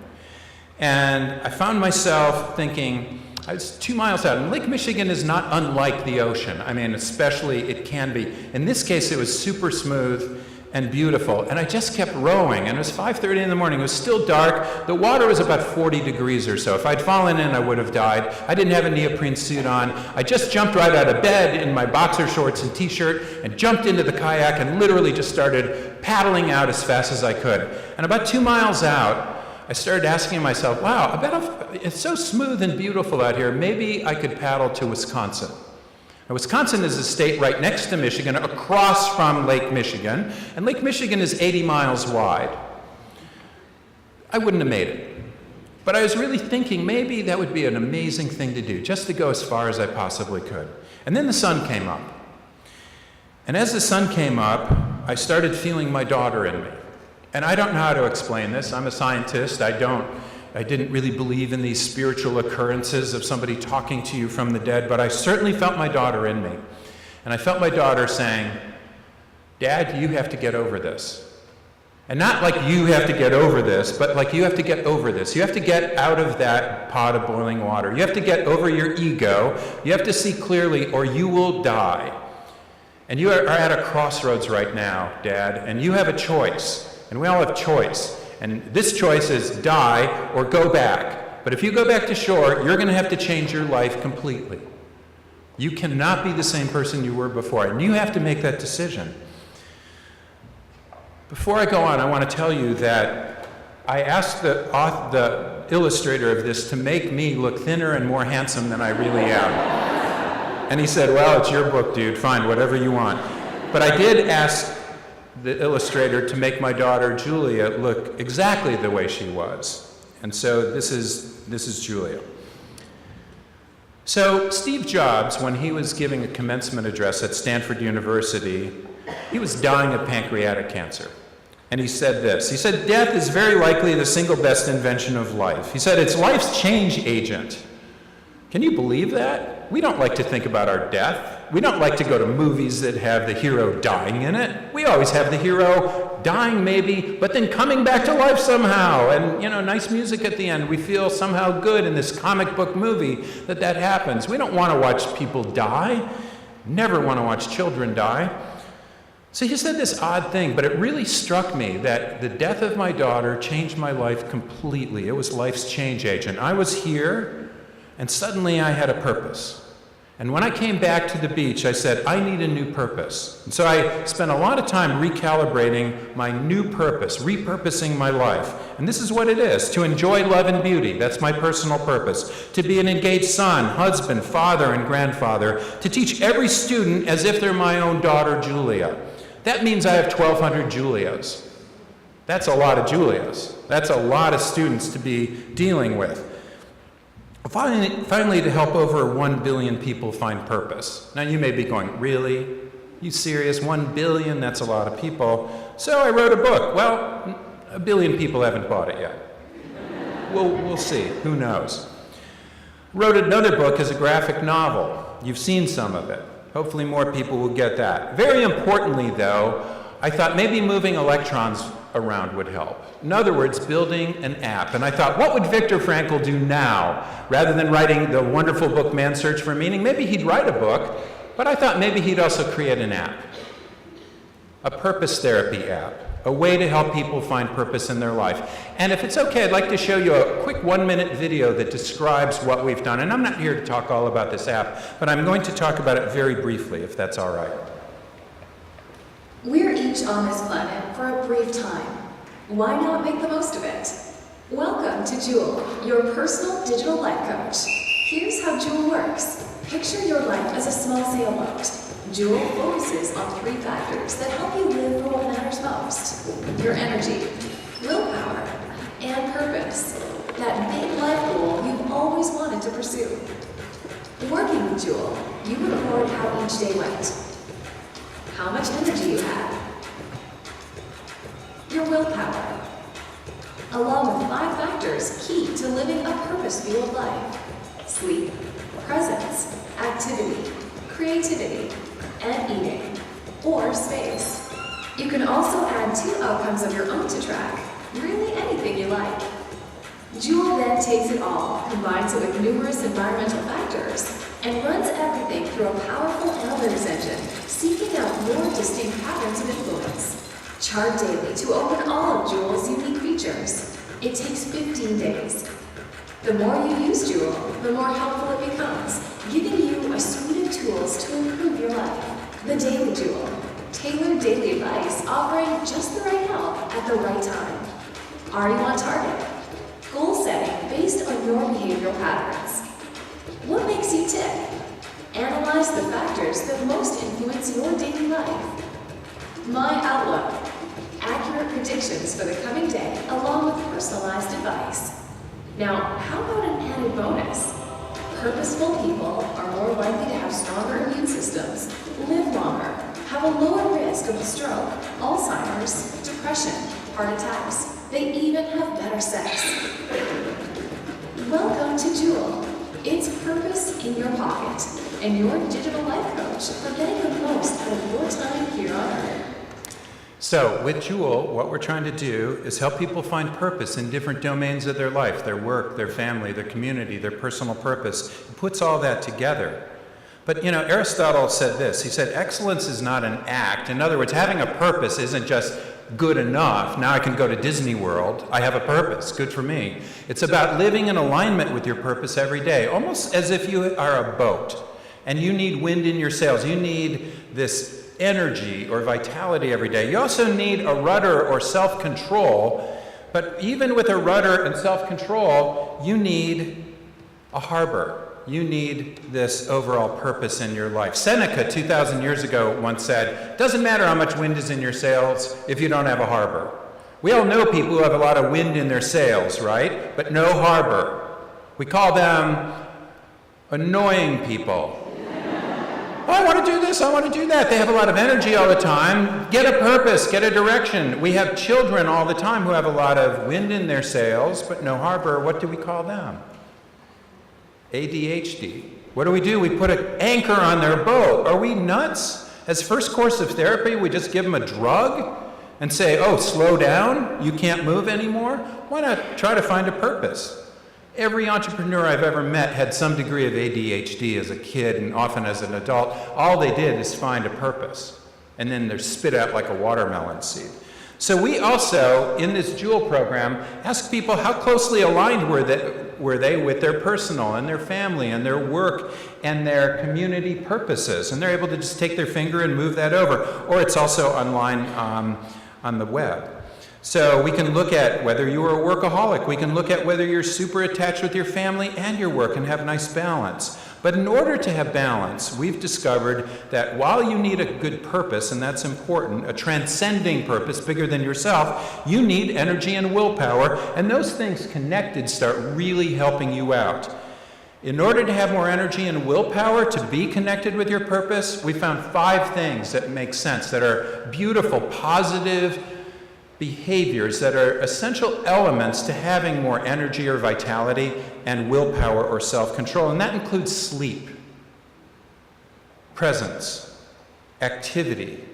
And I found myself thinking, I was 2 miles out, and Lake Michigan is not unlike the ocean. I mean, especially it can be. In this case, it was super smooth and beautiful, and I just kept rowing, and it was 5:30 in the morning. It was still dark. The water was about 40 degrees or so. If I'd fallen in, I would have died. I didn't have a neoprene suit on. I just jumped right out of bed in my boxer shorts and t-shirt and jumped into the kayak and literally just started paddling out as fast as I could. And about 2 miles out, I started asking myself, wow, I bet it's so smooth and beautiful out here, maybe I could paddle to Wisconsin. Now, Wisconsin is a state right next to Michigan, across from Lake Michigan, and Lake Michigan is 80 miles wide. I wouldn't have made it. But I was really thinking maybe that would be an amazing thing to do, just to go as far as I possibly could. And then the sun came up. And as the sun came up, I started feeling my daughter in me. And I don't know how to explain this. I'm a scientist. I didn't really believe in these spiritual occurrences of somebody talking to you from the dead, but I certainly felt my daughter in me. And I felt my daughter saying, Dad, you have to get over this. And not like you have to get over this, but like you have to get over this. You have to get out of that pot of boiling water. You have to get over your ego. You have to see clearly, or you will die. And you are at a crossroads right now, Dad, and you have a choice. And we all have choice. And this choice is die or go back. But if you go back to shore, you're going to have to change your life completely. You cannot be the same person you were before, and you have to make that decision. Before I go on, I want to tell you that I asked the illustrator of this to make me look thinner and more handsome than I really am. And he said, well, it's your book, dude. Fine, whatever you want. But I did ask the illustrator to make my daughter Julia look exactly the way she was. And so this is Julia. So Steve Jobs, when he was giving a commencement address at Stanford University, he was dying of pancreatic cancer. And he said this. He said, death is very likely the single best invention of life. He said, it's life's change agent. Can you believe that? We don't like to think about our death. We don't like to go to movies that have the hero dying in it. We always have the hero dying maybe, but then coming back to life somehow. And, nice music at the end. We feel somehow good in this comic book movie that happens. We don't want to watch people die. Never want to watch children die. So he said this odd thing, but it really struck me that the death of my daughter changed my life completely. It was life's change agent. I was here, and suddenly I had a purpose. And when I came back to the beach, I said, I need a new purpose. And so I spent a lot of time recalibrating my new purpose, repurposing my life. And this is what it is, to enjoy love and beauty. That's my personal purpose. To be an engaged son, husband, father, and grandfather. To teach every student as if they're my own daughter, Julia. That means I have 1,200 Julias. That's a lot of Julias. That's a lot of students to be dealing with. Finally, to help over 1 billion people find purpose. Now you may be going, really? You serious? 1 billion? That's a lot of people. So I wrote a book. Well, 1 billion people haven't bought it yet. We'll see. Who knows? Wrote another book as a graphic novel. You've seen some of it. Hopefully more people will get that. Very importantly, though, I thought maybe moving electrons around would help. In other words, building an app. And I thought, what would Viktor Frankl do now? Rather than writing the wonderful book, Man's Search for Meaning, maybe he'd write a book, but I thought maybe he'd also create an app. A purpose therapy app. A way to help people find purpose in their life. And if it's okay, I'd like to show you a quick 1-minute video that describes what we've done. And I'm not here to talk all about this app, but I'm going to talk about it very briefly, if that's all right. We're each on this planet for a brief time. Why not make the most of it? Welcome to Jewel, your personal digital life coach. Here's how Jewel works. Picture your life as a small sailboat. Jewel focuses on 3 factors that help you live for what matters most. Your energy, willpower, and purpose. That big life goal you've always wanted to pursue. Working with Jewel, You record how each day went, how much energy you had, your willpower, along with 5 factors key to living a purpose-fueled life: sleep, presence, activity, creativity, and eating, or space. You can also add 2 outcomes of your own to track, really anything you like. Joule then takes it all, combines it with numerous environmental factors, and runs everything through a powerful analytics engine, seeking out more distinct patterns of influence. Chart daily to open all of Joule's unique features. It takes 15 days. The more you use Joule, the more helpful it becomes, giving you a suite of tools to improve your life. The Daily Joule. Tailored daily advice offering just the right help at the right time. Are you on target? Goal setting based on your behavioral patterns. What makes you tick? Analyze the factors that most influence your daily life. My Outlook. Accurate predictions for the coming day along with personalized advice. Now, how about an added bonus? Purposeful people are more likely to have stronger immune systems, live longer, have a lower risk of a stroke, Alzheimer's, depression, heart attacks. They even have better sex. Welcome to Joule. It's purpose in your pocket and your digital life coach for getting the most out of your time here on Earth. So with Joule, what we're trying to do is help people find purpose in different domains of their life, their work, their family, their community, their personal purpose. It puts all that together. But Aristotle said this. He said, excellence is not an act. In other words, having a purpose isn't just good enough. Now I can go to Disney World. I have a purpose. Good for me. It's about living in alignment with your purpose every day, almost as if you are a boat and you need wind in your sails. You need this energy or vitality every day. You also need a rudder or self-control, but even with a rudder and self-control, you need a harbor. You need this overall purpose in your life. Seneca, 2,000 years ago, once said, doesn't matter how much wind is in your sails if you don't have a harbor. We all know people who have a lot of wind in their sails, right? But no harbor. We call them annoying people. Oh, I want to do this, I want to do that. They have a lot of energy all the time. Get a purpose, get a direction. We have children all the time who have a lot of wind in their sails, but no harbor. What do we call them? ADHD. What do? We put an anchor on their boat. Are we nuts? As first course of therapy, we just give them a drug and say, oh, slow down, you can't move anymore? Why not try to find a purpose? Every entrepreneur I've ever met had some degree of ADHD as a kid and often as an adult. All they did is find a purpose, and then they're spit out like a watermelon seed. So we also, in this Joule program, ask people how closely aligned were they with their personal and their family and their work and their community purposes. And they're able to just take their finger and move that over. Or it's also online on the web. So we can look at whether you are a workaholic. We can look at whether you're super attached with your family and your work and have nice balance. But in order to have balance, we've discovered that while you need a good purpose, and that's important, a transcending purpose bigger than yourself, you need energy and willpower, and those things connected start really helping you out. In order to have more energy and willpower to be connected with your purpose, we found 5 things that make sense, that are beautiful, positive behaviors that are essential elements to having more energy or vitality and willpower or self-control. And that includes sleep, presence, activity,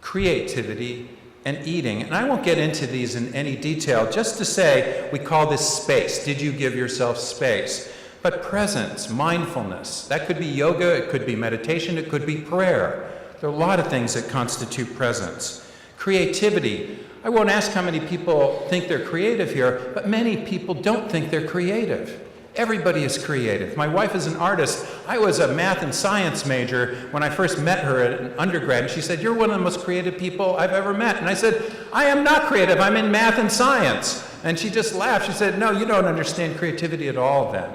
creativity, and eating. And I won't get into these in any detail, just to say we call this space. Did you give yourself space? But presence, mindfulness, that could be yoga, it could be meditation, it could be prayer. There are a lot of things that constitute presence. Creativity. I won't ask how many people think they're creative here, but many people don't think they're creative. Everybody is creative. My wife is an artist. I was a math and science major when I first met her at an undergrad, and she said, "You're one of the most creative people I've ever met." And I said, "I am not creative. I'm in math and science." And she just laughed. She said, "No, you don't understand creativity at all then."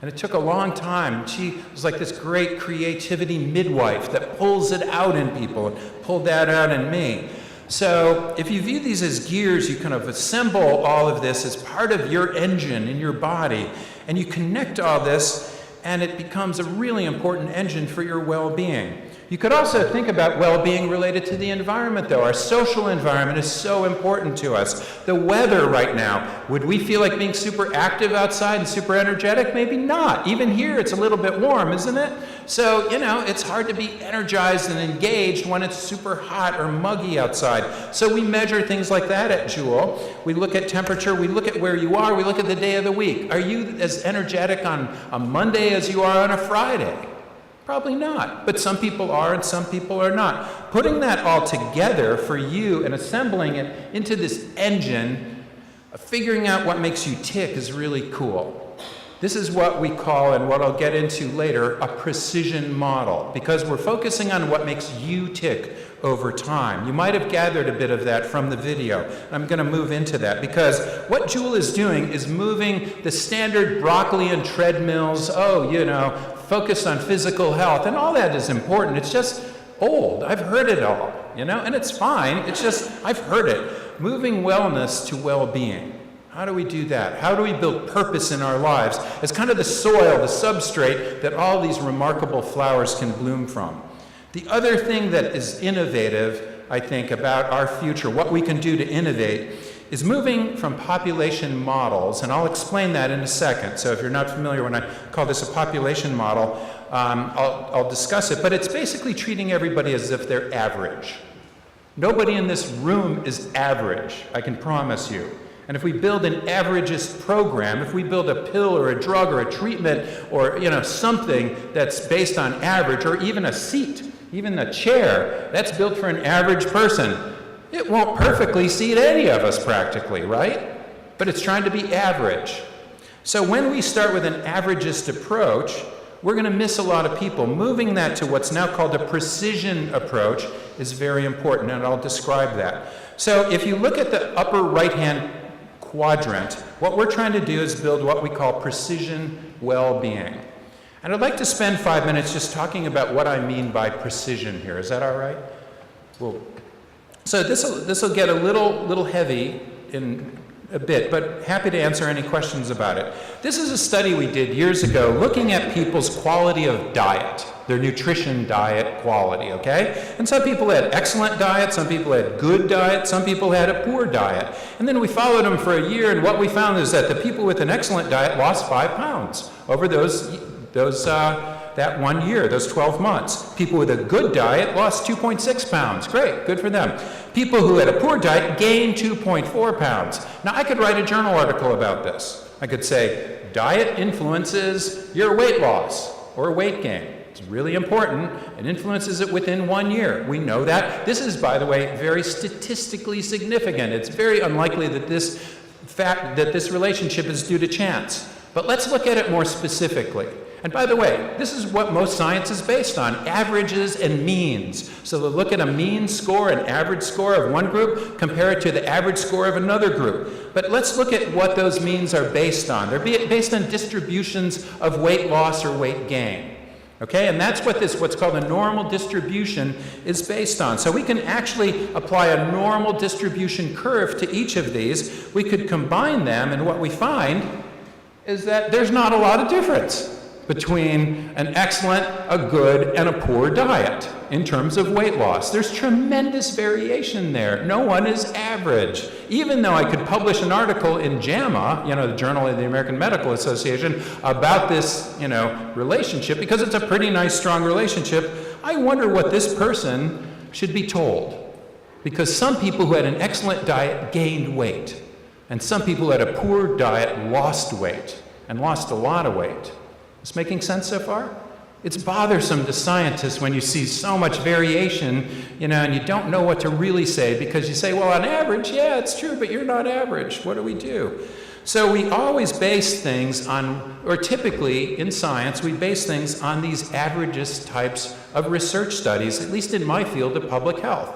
And it took a long time. She was like this great creativity midwife that pulls it out in people, and pulled that out in me. So if you view these as gears, you kind of assemble all of this as part of your engine in your body, and you connect all this, and it becomes a really important engine for your well-being. You could also think about well-being related to the environment, though. Our social environment is so important to us. The weather right now, would we feel like being super active outside and super energetic? Maybe not. Even here, it's a little bit warm, isn't it? So, it's hard to be energized and engaged when it's super hot or muggy outside. So we measure things like that at Joule. We look at temperature, we look at where you are, we look at the day of the week. Are you as energetic on a Monday as you are on a Friday? Probably not, but some people are and some people are not. Putting that all together for you and assembling it into this engine, figuring out what makes you tick is really cool. This is what we call, and what I'll get into later, a precision model, because we're focusing on what makes you tick over time. You might have gathered a bit of that from the video. I'm going to move into that, because what Joule is doing is moving the standard Brockelian treadmills, focus on physical health, and all that is important. It's just old. I've heard it all, and it's fine. It's just, I've heard it. Moving wellness to well-being. How do we do that? How do we build purpose in our lives as kind of the soil, the substrate that all these remarkable flowers can bloom from? The other thing that is innovative, I think, about our future, what we can do to innovate, is moving from population models, and I'll explain that in a second. So if you're not familiar when I call this a population model, I'll discuss it, but it's basically treating everybody as if they're average. Nobody in this room is average, I can promise you. And if we build an averagist program, if we build a pill or a drug or a treatment or something that's based on average, or even a seat, even a chair, that's built for an average person, it won't perfectly seat any of us practically, right? But it's trying to be average. So when we start with an averagist approach, we're going to miss a lot of people. Moving that to what's now called a precision approach is very important, and I'll describe that. So if you look at the upper right-hand quadrant, what we're trying to do is build what we call precision well-being. And I'd like to spend 5 minutes just talking about what I mean by precision here. Is that all right? So this will get a little heavy in a bit, but happy to answer any questions about it. This is a study we did years ago looking at people's quality of diet, their nutrition diet quality, okay? And some people had excellent diet, some people had good diet, some people had a poor diet. And then we followed them for a year, and what we found is that the people with an excellent diet lost 5 pounds over that 1 year, those 12 months. People with a good diet lost 2.6 pounds. Great, good for them. People who had a poor diet gained 2.4 pounds. Now, I could write a journal article about this. I could say, diet influences your weight loss or weight gain. It's really important. It influences it within 1 year. We know that. This is, by the way, very statistically significant. It's very unlikely that this relationship is due to chance. But let's look at it more specifically. And by the way, this is what most science is based on, averages and means. So they'll look at a mean score, an average score of one group, compare it to the average score of another group. But let's look at what those means are based on. They're based on distributions of weight loss or weight gain. Okay, and that's what what's called a normal distribution is based on. So we can actually apply a normal distribution curve to each of these. We could combine them, and what we find is that there's not a lot of difference between an excellent, a good, and a poor diet in terms of weight loss. There's tremendous variation there. No one is average. Even though I could publish an article in JAMA, the Journal of the American Medical Association, about this, relationship, because it's a pretty nice, strong relationship, I wonder what this person should be told. Because some people who had an excellent diet gained weight, and some people who had a poor diet lost weight, and lost a lot of weight. Is this making sense so far? It's bothersome to scientists when you see so much variation, and you don't know what to really say, because you say, well, on average, yeah, it's true, but you're not average. What do we do? So we always base things on, or typically in science, we base things on these averagist types of research studies, at least in my field of public health.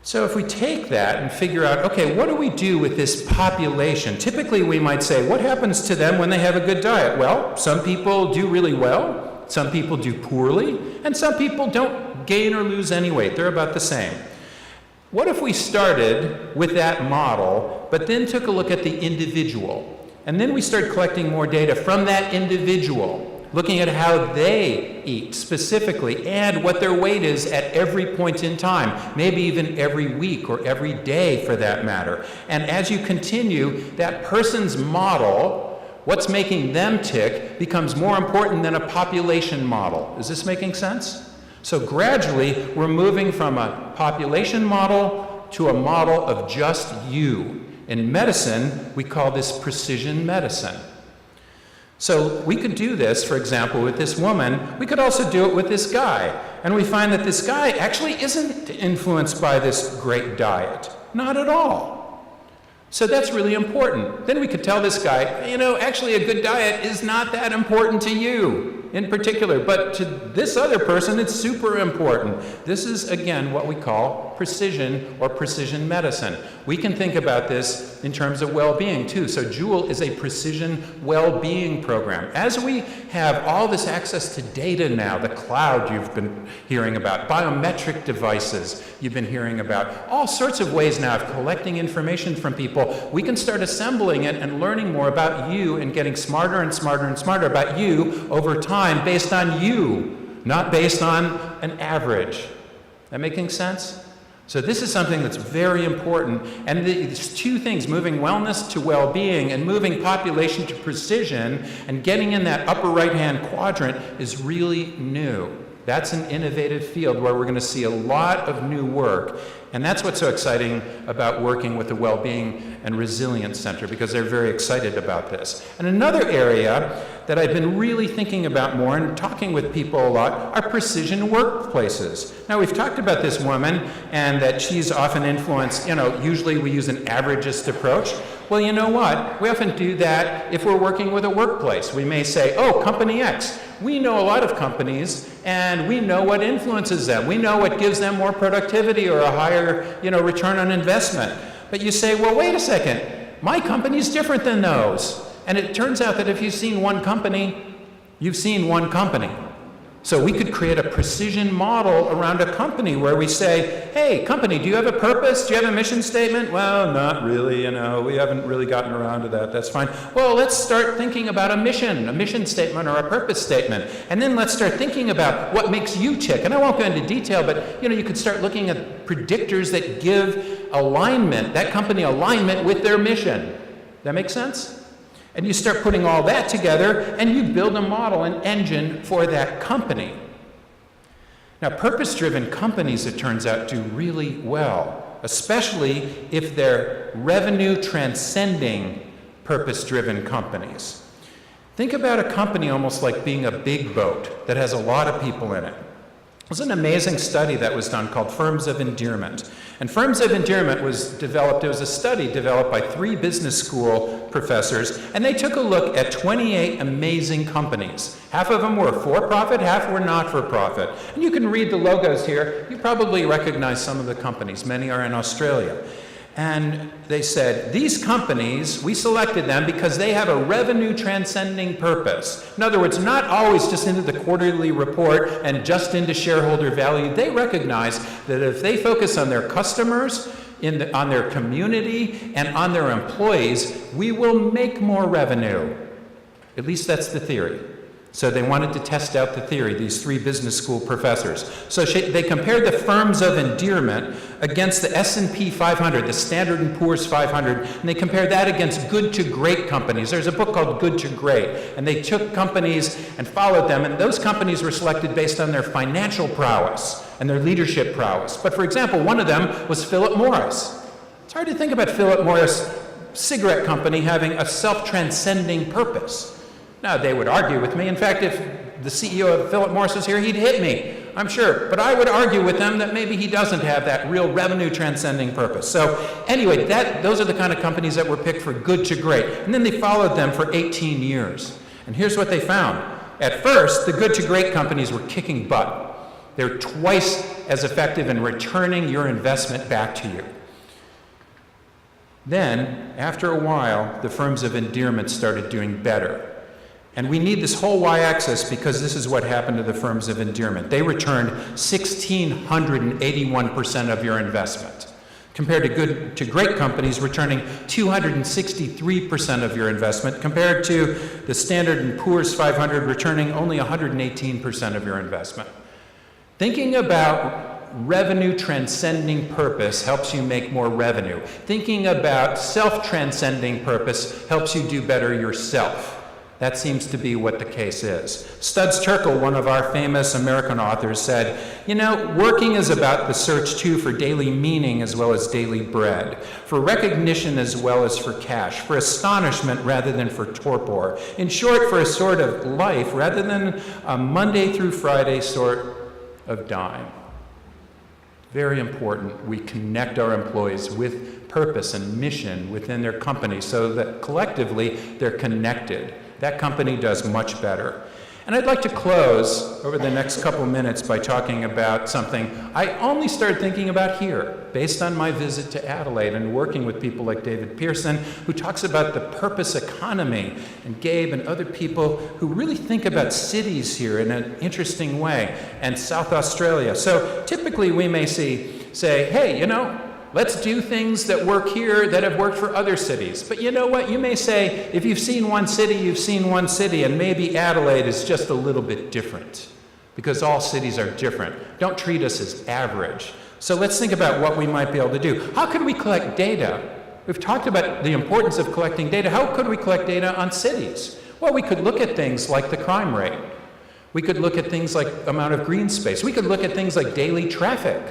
So if we take that and figure out, okay, what do we do with this population? Typically we might say, what happens to them when they have a good diet? Well, some people do really well, some people do poorly, and some people don't gain or lose any weight. They're about the same. What if we started with that model, but then took a look at the individual? And then we start collecting more data from that individual, looking at how they eat specifically and what their weight is at every point in time, maybe even every week or every day for that matter. And as you continue, that person's model, what's making them tick, becomes more important than a population model. Is this making sense? So gradually, we're moving from a population model to a model of just you. In medicine, we call this precision medicine. So we could do this, for example, with this woman. We could also do it with this guy. And we find that this guy actually isn't influenced by this great diet. Not at all. So that's really important. Then we could tell this guy, you know, actually a good diet is not that important to you in particular, but to this other person, it's super important. This is, again, what we call precision or precision medicine. We can think about this in terms of well-being, too. So Jewel is a precision well-being program. As we have all this access to data now, the cloud you've been hearing about, biometric devices you've been hearing about, all sorts of ways now of collecting information from people, we can start assembling it and learning more about you and getting smarter and smarter and smarter about you over time based on you, not based on an average. That making sense? So this is something that's very important. And these two things, moving wellness to well-being and moving population to precision and getting in that upper right-hand quadrant is really new. That's an innovative field where we're going to see a lot of new work. And that's what's so exciting about working with the Wellbeing and Resilience Center, because they're very excited about this. And another area that I've been really thinking about more and talking with people a lot are precision workplaces. Now, we've talked about this woman and that she's often influenced, you know, usually we use an averagist approach. Well, you know what? We often do that if we're working with a workplace. We may say, oh, company X. We know a lot of companies, and we know what influences them. We know what gives them more productivity or a higher, you know, return on investment. But you say, well, wait a second. My company's different than those. And it turns out that if you've seen one company, you've seen one company. So we could create a precision model around a company where we say, hey, company, do you have a purpose? Do you have a mission statement? Well, not really, you know, we haven't really gotten around to that. That's fine. Well, let's start thinking about a mission statement or a purpose statement. And then let's start thinking about what makes you tick. And I won't go into detail, but, you know, you could start looking at predictors that give alignment, that company alignment with their mission. That make sense? And you start putting all that together, and you build a model, an engine for that company. Now, purpose-driven companies, it turns out, do really well, especially if they're revenue-transcending purpose-driven companies. Think about a company almost like being a big boat that has a lot of people in it. It was an amazing study that was done called Firms of Endearment. And Firms of Endearment was developed, it was a study developed by 3 business school professors, and they took a look at 28 amazing companies. Half of them were for-profit, half were not-for-profit. And you can read the logos here. You probably recognize some of the companies. Many are in Australia. And they said, these companies, we selected them because they have a revenue-transcending purpose. In other words, not always just into the quarterly report and just into shareholder value. They recognize that if they focus on their customers, on their community, and on their employees, we will make more revenue. At least that's the theory. So they wanted to test out the theory, these 3 business school professors. So they compared the Firms of Endearment against the S&P 500, the Standard & Poor's 500, and they compared that against good to great companies. There's a book called Good to Great, and they took companies and followed them, and those companies were selected based on their financial prowess and their leadership prowess. But for example, one of them was Philip Morris. It's hard to think about Philip Morris, cigarette company, having a self-transcending purpose. Now, they would argue with me. In fact, if the CEO of Philip Morris was here, he'd hit me, I'm sure. But I would argue with them that maybe he doesn't have that real revenue-transcending purpose. So anyway, those are the kind of companies that were picked for good to great. And then they followed them for 18 years. And here's what they found. At first, the good to great companies were kicking butt. They're twice as effective in returning your investment back to you. Then, after a while, the Firms of Endearment started doing better. And we need this whole y-axis because this is what happened to the Firms of Endearment. They returned 1,681% of your investment. compared to great companies returning 263% of your investment, compared to the Standard & Poor's 500 returning only 118% of your investment. Thinking about revenue transcending purpose helps you make more revenue. Thinking about self-transcending purpose helps you do better yourself. That seems to be what the case is. Studs Terkel, one of our famous American authors, said, you know, working is about the search too for daily meaning as well as daily bread, for recognition as well as for cash, for astonishment rather than for torpor. In short, for a sort of life rather than a Monday through Friday sort of dime. Very important we connect our employees with purpose and mission within their company so that collectively they're connected. That company does much better. And I'd like to close over the next couple minutes by talking about something I only started thinking about here, based on my visit to Adelaide and working with people like David Pearson, who talks about the purpose economy, and Gabe and other people who really think about cities here in an interesting way, and South Australia. So typically we may say, hey, you know, let's do things that work here that have worked for other cities. But you know what? You may say, if you've seen one city, you've seen one city, and maybe Adelaide is just a little bit different, because all cities are different. Don't treat us as average. So let's think about what we might be able to do. How could we collect data? We've talked about the importance of collecting data. How could we collect data on cities? Well, we could look at things like the crime rate. We could look at things like amount of green space. We could look at things like daily traffic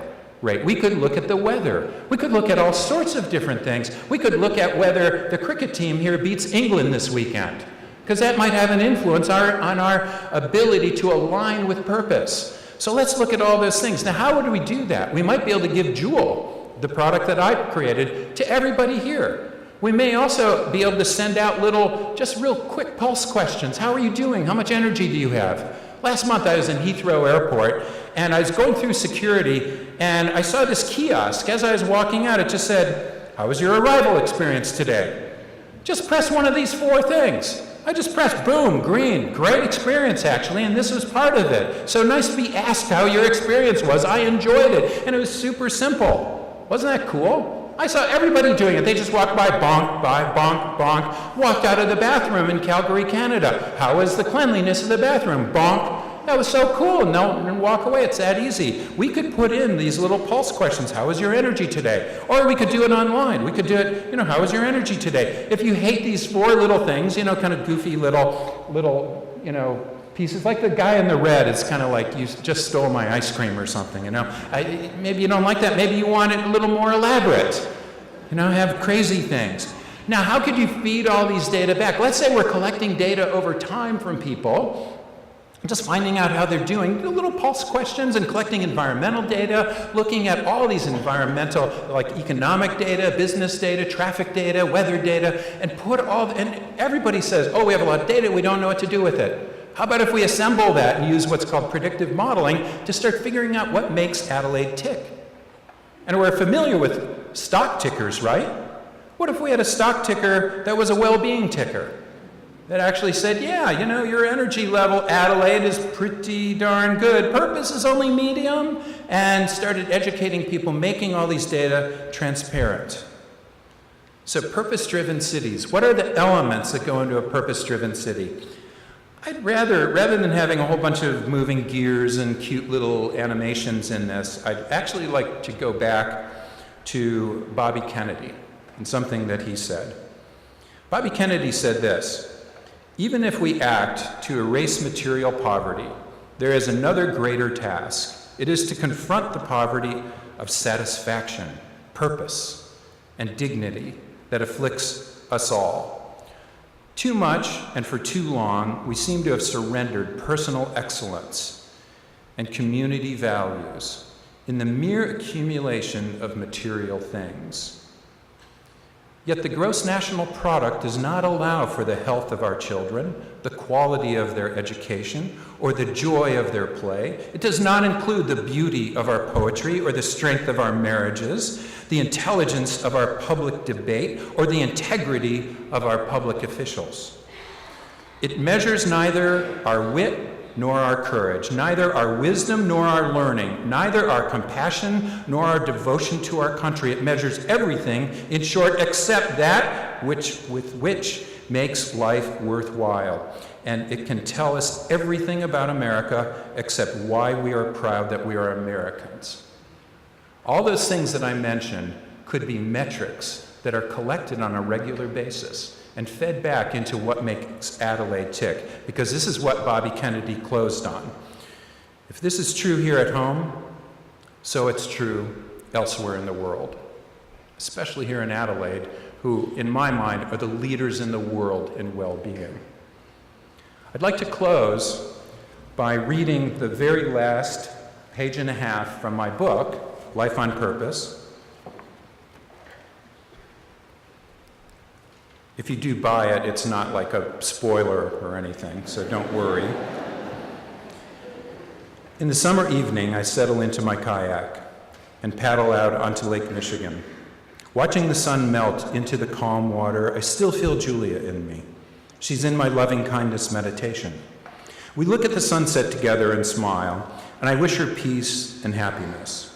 rate. We could look at the weather. We could look at all sorts of different things. We could look at whether the cricket team here beats England this weekend, because that might have an influence on our ability to align with purpose. So let's look at all those things. Now, how would we do that? We might be able to give Jewel, the product that I created, to everybody here. We may also be able to send out just real quick pulse questions. How are you doing? How much energy do you have? Last month I was in Heathrow Airport, and I was going through security, and I saw this kiosk. As I was walking out, it just said, how was your arrival experience today? Just press one of these 4 things. I just pressed, boom, green. Great experience, actually, and this was part of it. So nice to be asked how your experience was. I enjoyed it, and it was super simple. Wasn't that cool? I saw everybody doing it. They just walked by, bonk, bonk, walked out of the bathroom in Calgary, Canada. How was the cleanliness of the bathroom? Bonk. That was so cool. And walk away. It's that easy. We could put in these little pulse questions. How was your energy today? Or we could do it online. We could do it, how was your energy today? If you hate these 4 little things, kind of goofy little, pieces, like the guy in the red, it's kind of like you just stole my ice cream or something, Maybe you don't like that. Maybe you want it a little more elaborate, have crazy things. Now, how could you feed all these data back? Let's say we're collecting data over time from people, just finding out how they're doing, little pulse questions and collecting environmental data, looking at all these environmental, like economic data, business data, traffic data, weather data, and and everybody says, oh, we have a lot of data, we don't know what to do with it. How about if we assemble that and use what's called predictive modeling to start figuring out what makes Adelaide tick? And we're familiar with stock tickers, right? What if we had a stock ticker that was a well-being ticker? That actually said, yeah, your energy level, Adelaide, is pretty darn good. Purpose is only medium, and started educating people, making all these data transparent. So purpose-driven cities, what are the elements that go into a purpose-driven city? I'd rather than having a whole bunch of moving gears and cute little animations in this, I'd actually like to go back to Bobby Kennedy and something that he said. Bobby Kennedy said this: even if we act to erase material poverty, there is another greater task. It is to confront the poverty of satisfaction, purpose, and dignity that afflicts us all. Too much and for too long, we seem to have surrendered personal excellence and community values in the mere accumulation of material things. Yet the gross national product does not allow for the health of our children, the quality of their education, or the joy of their play. It does not include the beauty of our poetry or the strength of our marriages, the intelligence of our public debate, or the integrity of our public officials. It measures neither our wit nor our courage, neither our wisdom nor our learning, neither our compassion nor our devotion to our country. It measures everything, in short, except that with which makes life worthwhile. And it can tell us everything about America except why we are proud that we are Americans. All those things that I mentioned could be metrics that are collected on a regular basis and fed back into what makes Adelaide tick, because this is what Bobby Kennedy closed on. If this is true here at home, so it's true elsewhere in the world, especially here in Adelaide, who, in my mind, are the leaders in the world in well-being. I'd like to close by reading the very last page and a half from my book, Life on Purpose. If you do buy it, it's not like a spoiler or anything, so don't worry. In the summer evening, I settle into my kayak and paddle out onto Lake Michigan. Watching the sun melt into the calm water, I still feel Julia in me. She's in my loving kindness meditation. We look at the sunset together and smile, and I wish her peace and happiness.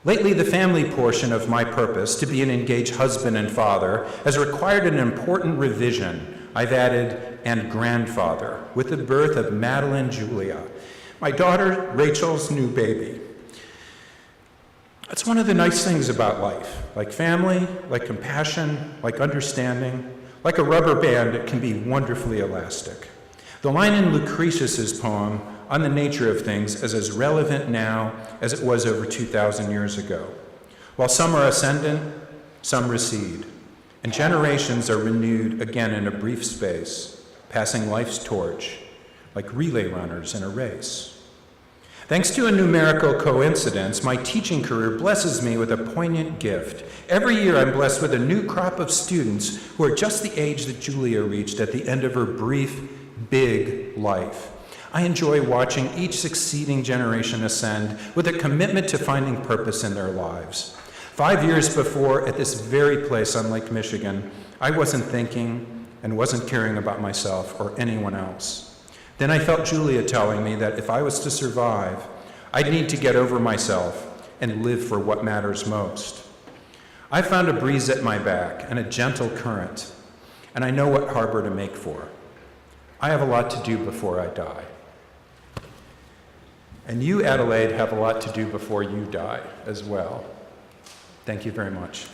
Lately, the family portion of my purpose, to be an engaged husband and father, has required an important revision. I've added, and grandfather, with the birth of Madeline Julia, my daughter Rachel's new baby. That's one of the nice things about life. Like family, like compassion, like understanding, like a rubber band, it can be wonderfully elastic. The line in Lucretius's poem on the nature of things is as relevant now as it was over 2,000 years ago. While some are ascendant, some recede, and generations are renewed again in a brief space, passing life's torch like relay runners in a race. Thanks to a numerical coincidence, my teaching career blesses me with a poignant gift. Every year I'm blessed with a new crop of students who are just the age that Julia reached at the end of her brief, big life. I enjoy watching each succeeding generation ascend with a commitment to finding purpose in their lives. 5 years before, at this very place on Lake Michigan, I wasn't thinking and wasn't caring about myself or anyone else. Then I felt Julia telling me that if I was to survive, I'd need to get over myself and live for what matters most. I found a breeze at my back and a gentle current, and I know what harbor to make for. I have a lot to do before I die. And you, Adelaide, have a lot to do before you die as well. Thank you very much.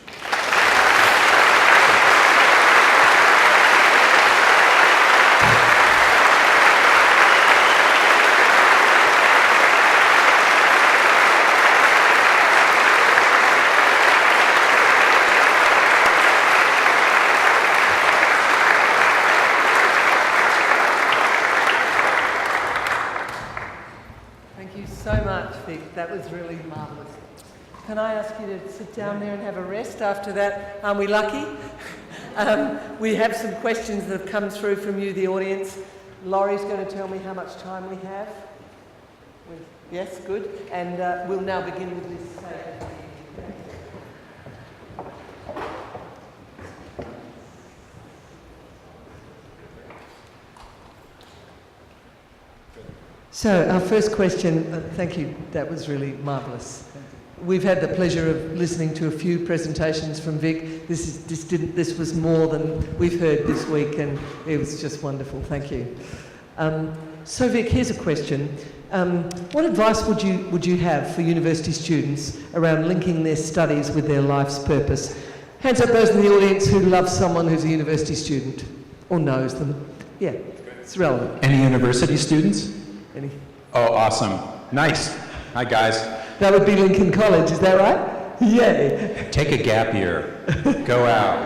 That was really marvellous. Can I ask you to sit down there and have a rest after that? Aren't we lucky? We have some questions that have come through from you, the audience. Laurie's going to tell me how much time we have. Yes, good. And we'll now begin with this. So our first question, thank you, that was really marvellous. We've had the pleasure of listening to a few presentations from Vic. This was more than we've heard this week, and it was just wonderful. Thank you. So Vic, here's a question. What advice would you have for university students around linking their studies with their life's purpose? Hands up those in the audience who love someone who's a university student or knows them. Yeah, it's relevant. Any university students? Any? Oh, awesome. Nice. Hi, guys. That would be Lincoln College, is that right? Yay. Take a gap year. Go out.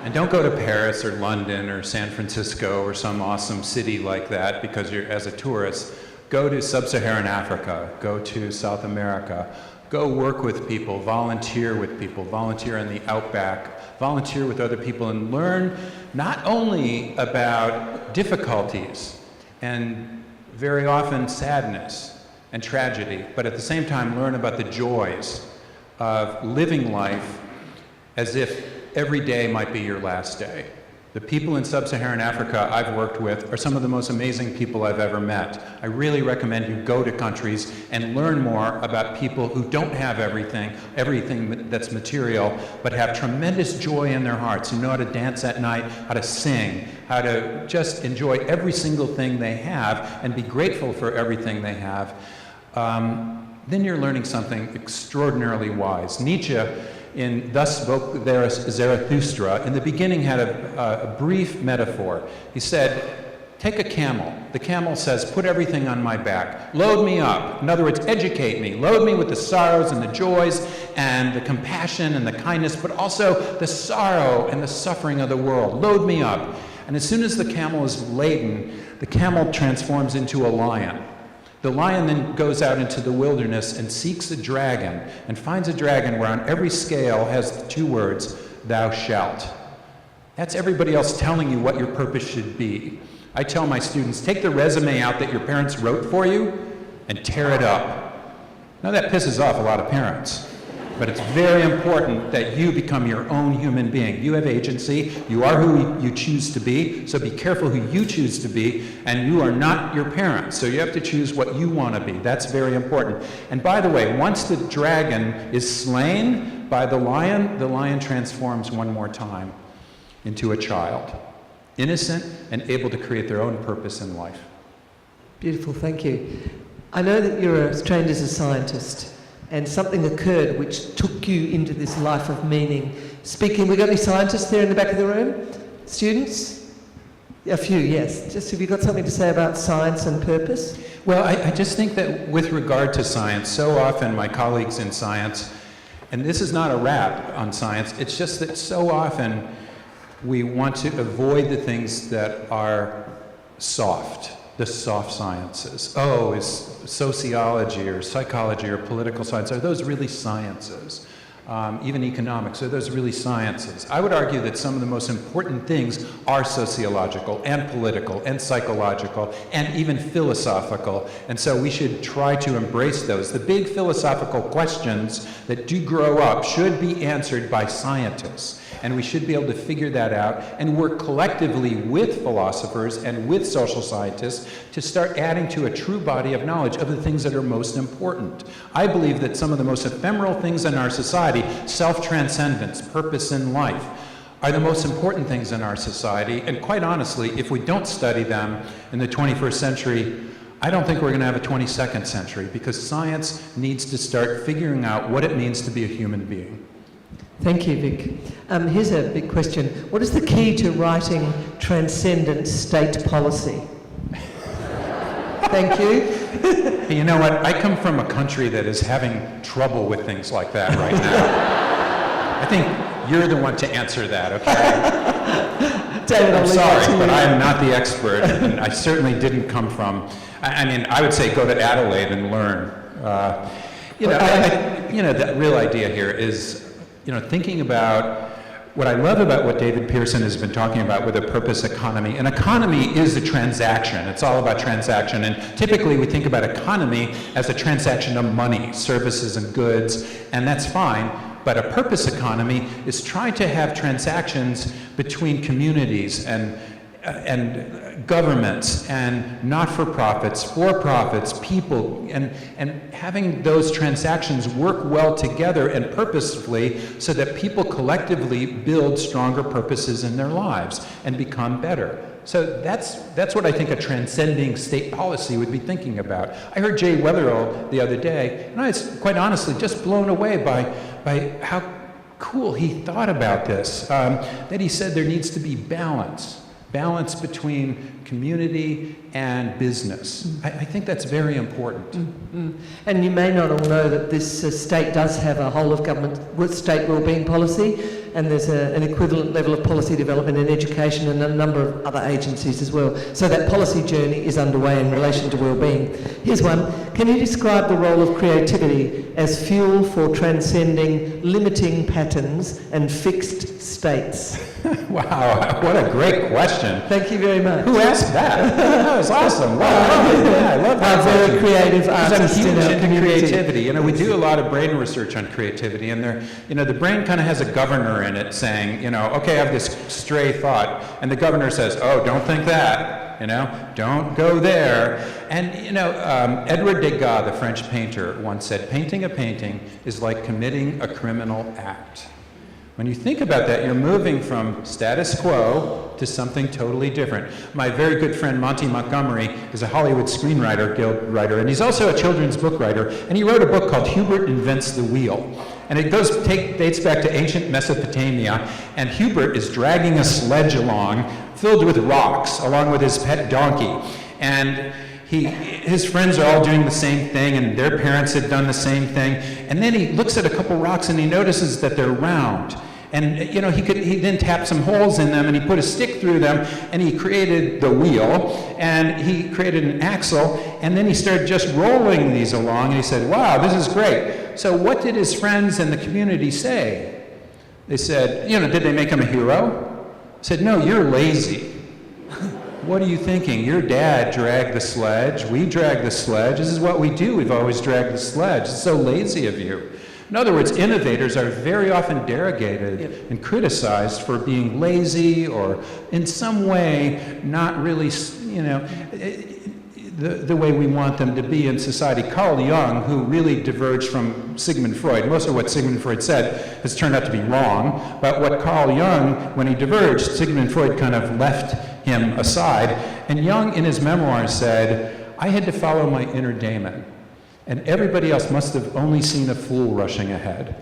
And don't go to Paris or London or San Francisco or some awesome city like that because you're as a tourist. Go to sub-Saharan Africa. Go to South America. Go work with people, volunteer with people, volunteer in the outback, volunteer with other people, and learn not only about difficulties and very often sadness and tragedy, but at the same time learn about the joys of living life as if every day might be your last day. The people in sub-Saharan Africa I've worked with are some of the most amazing people I've ever met. I really recommend you go to countries and learn more about people who don't have everything that's material, but have tremendous joy in their hearts, who know how to dance at night, how to sing, how to just enjoy every single thing they have and be grateful for everything they have. Then you're learning something extraordinarily wise. Nietzsche, in Thus Spoke Zarathustra, in the beginning had a brief metaphor. He said, take a camel. The camel says, put everything on my back. Load me up. In other words, educate me. Load me with the sorrows and the joys and the compassion and the kindness, but also the sorrow and the suffering of the world. Load me up. And as soon as the camel is laden, the camel transforms into a lion. The lion then goes out into the wilderness and seeks a dragon, and finds a dragon where on every scale has the two words, thou shalt. That's everybody else telling you what your purpose should be. I tell my students, take the resume out that your parents wrote for you and tear it up. Now that pisses off a lot of parents, but it's very important that you become your own human being. You have agency, you are who you choose to be, so be careful who you choose to be, and you are not your parents, so you have to choose what you want to be. That's very important. And by the way, once the dragon is slain by the lion transforms one more time into a child, innocent and able to create their own purpose in life. Beautiful, thank you. I know that you're trained as a scientist, and something occurred which took you into this life of meaning. Speaking, we got any scientists there in the back of the room? Students? A few, yes. Just have you got something to say about science and purpose? Well, I just think that with regard to science, so often my colleagues in science, and this is not a rap on science, it's just that so often we want to avoid the things that are soft, the soft sciences. Oh, is sociology or psychology or political science, are those really sciences? Even economics, are those really sciences? I would argue that some of the most important things are sociological and political and psychological and even philosophical, and so we should try to embrace those. The big philosophical questions that do grow up should be answered by scientists, and we should be able to figure that out and work collectively with philosophers and with social scientists to start adding to a true body of knowledge of the things that are most important. I believe that some of the most ephemeral things in our society, self-transcendence, purpose in life, are the most important things in our society, and quite honestly, if we don't study them in the 21st century, I don't think we're going to have a 22nd century, because science needs to start figuring out what it means to be a human being. Thank you, Vic. Here's a big question. What is the key to writing transcendent state policy? Thank you. Hey, you know what? I come from a country that is having trouble with things like that right now. I think you're the one to answer that, okay? David, I'm sorry, but I am not the expert, and I certainly didn't come from, I mean, I would say go to Adelaide and learn. The real idea here is, thinking about what I love about what David Pearson has been talking about with a purpose economy. An economy is a transaction. It's all about transaction. And typically we think about economy as a transaction of money, services and goods, and that's fine. But a purpose economy is trying to have transactions between communities and governments and not-for-profits, for-profits, people, and having those transactions work well together and purposefully so that people collectively build stronger purposes in their lives and become better. So that's what I think a transcending state policy would be thinking about. I heard Jay Weatherall the other day, and I was quite honestly just blown away by how cool he thought about this, that he said there needs to be balance between community and business. I think that's very important. Mm-hmm. And you may not all know that this state does have a whole of government with state wellbeing policy, and there's an equivalent level of policy development in education and a number of other agencies as well. So that policy journey is underway in relation to wellbeing. Here's one. Can you describe the role of creativity as fuel for transcending limiting patterns and fixed states? Wow, what a great question. Thank you very much. Who asked that? That was awesome. Wow. Yeah, I love that. Our very creative artists in our community. Creativity. We do a lot of brain research on creativity, and the brain kind of has a governor governor in it saying, okay, I have this stray thought. And the governor says, oh, don't think that, don't go there. And, Edward Degas, the French painter, once said, painting a painting is like committing a criminal act. When you think about that, you're moving from status quo to something totally different. My very good friend Monty Montgomery is a Hollywood Screenwriter Guild writer, and he's also a children's book writer, and he wrote a book called Hubert Invents the Wheel. And it dates back to ancient Mesopotamia, and Hubert is dragging a sledge along filled with rocks, along with his pet donkey. And his friends are all doing the same thing, and their parents had done the same thing. And then he looks at a couple rocks and he notices that they're round. And he then tapped some holes in them and he put a stick through them and he created the wheel and he created an axle, and then he started just rolling these along and he said, wow, this is great. So what did his friends and the community say? They said, did they make him a hero? He said, no, you're lazy. What are you thinking? Your dad dragged the sledge. We drag the sledge. This is what we do. We've always dragged the sledge. It's so lazy of you. In other words, innovators are very often derogated and criticized for being lazy or in some way not really, the way we want them to be in society. Carl Jung, who really diverged from Sigmund Freud, most of what Sigmund Freud said has turned out to be wrong, but what Carl Jung, when he diverged, Sigmund Freud kind of left him aside. And Jung, in his memoirs, said, I had to follow my inner daemon, and everybody else must have only seen a fool rushing ahead.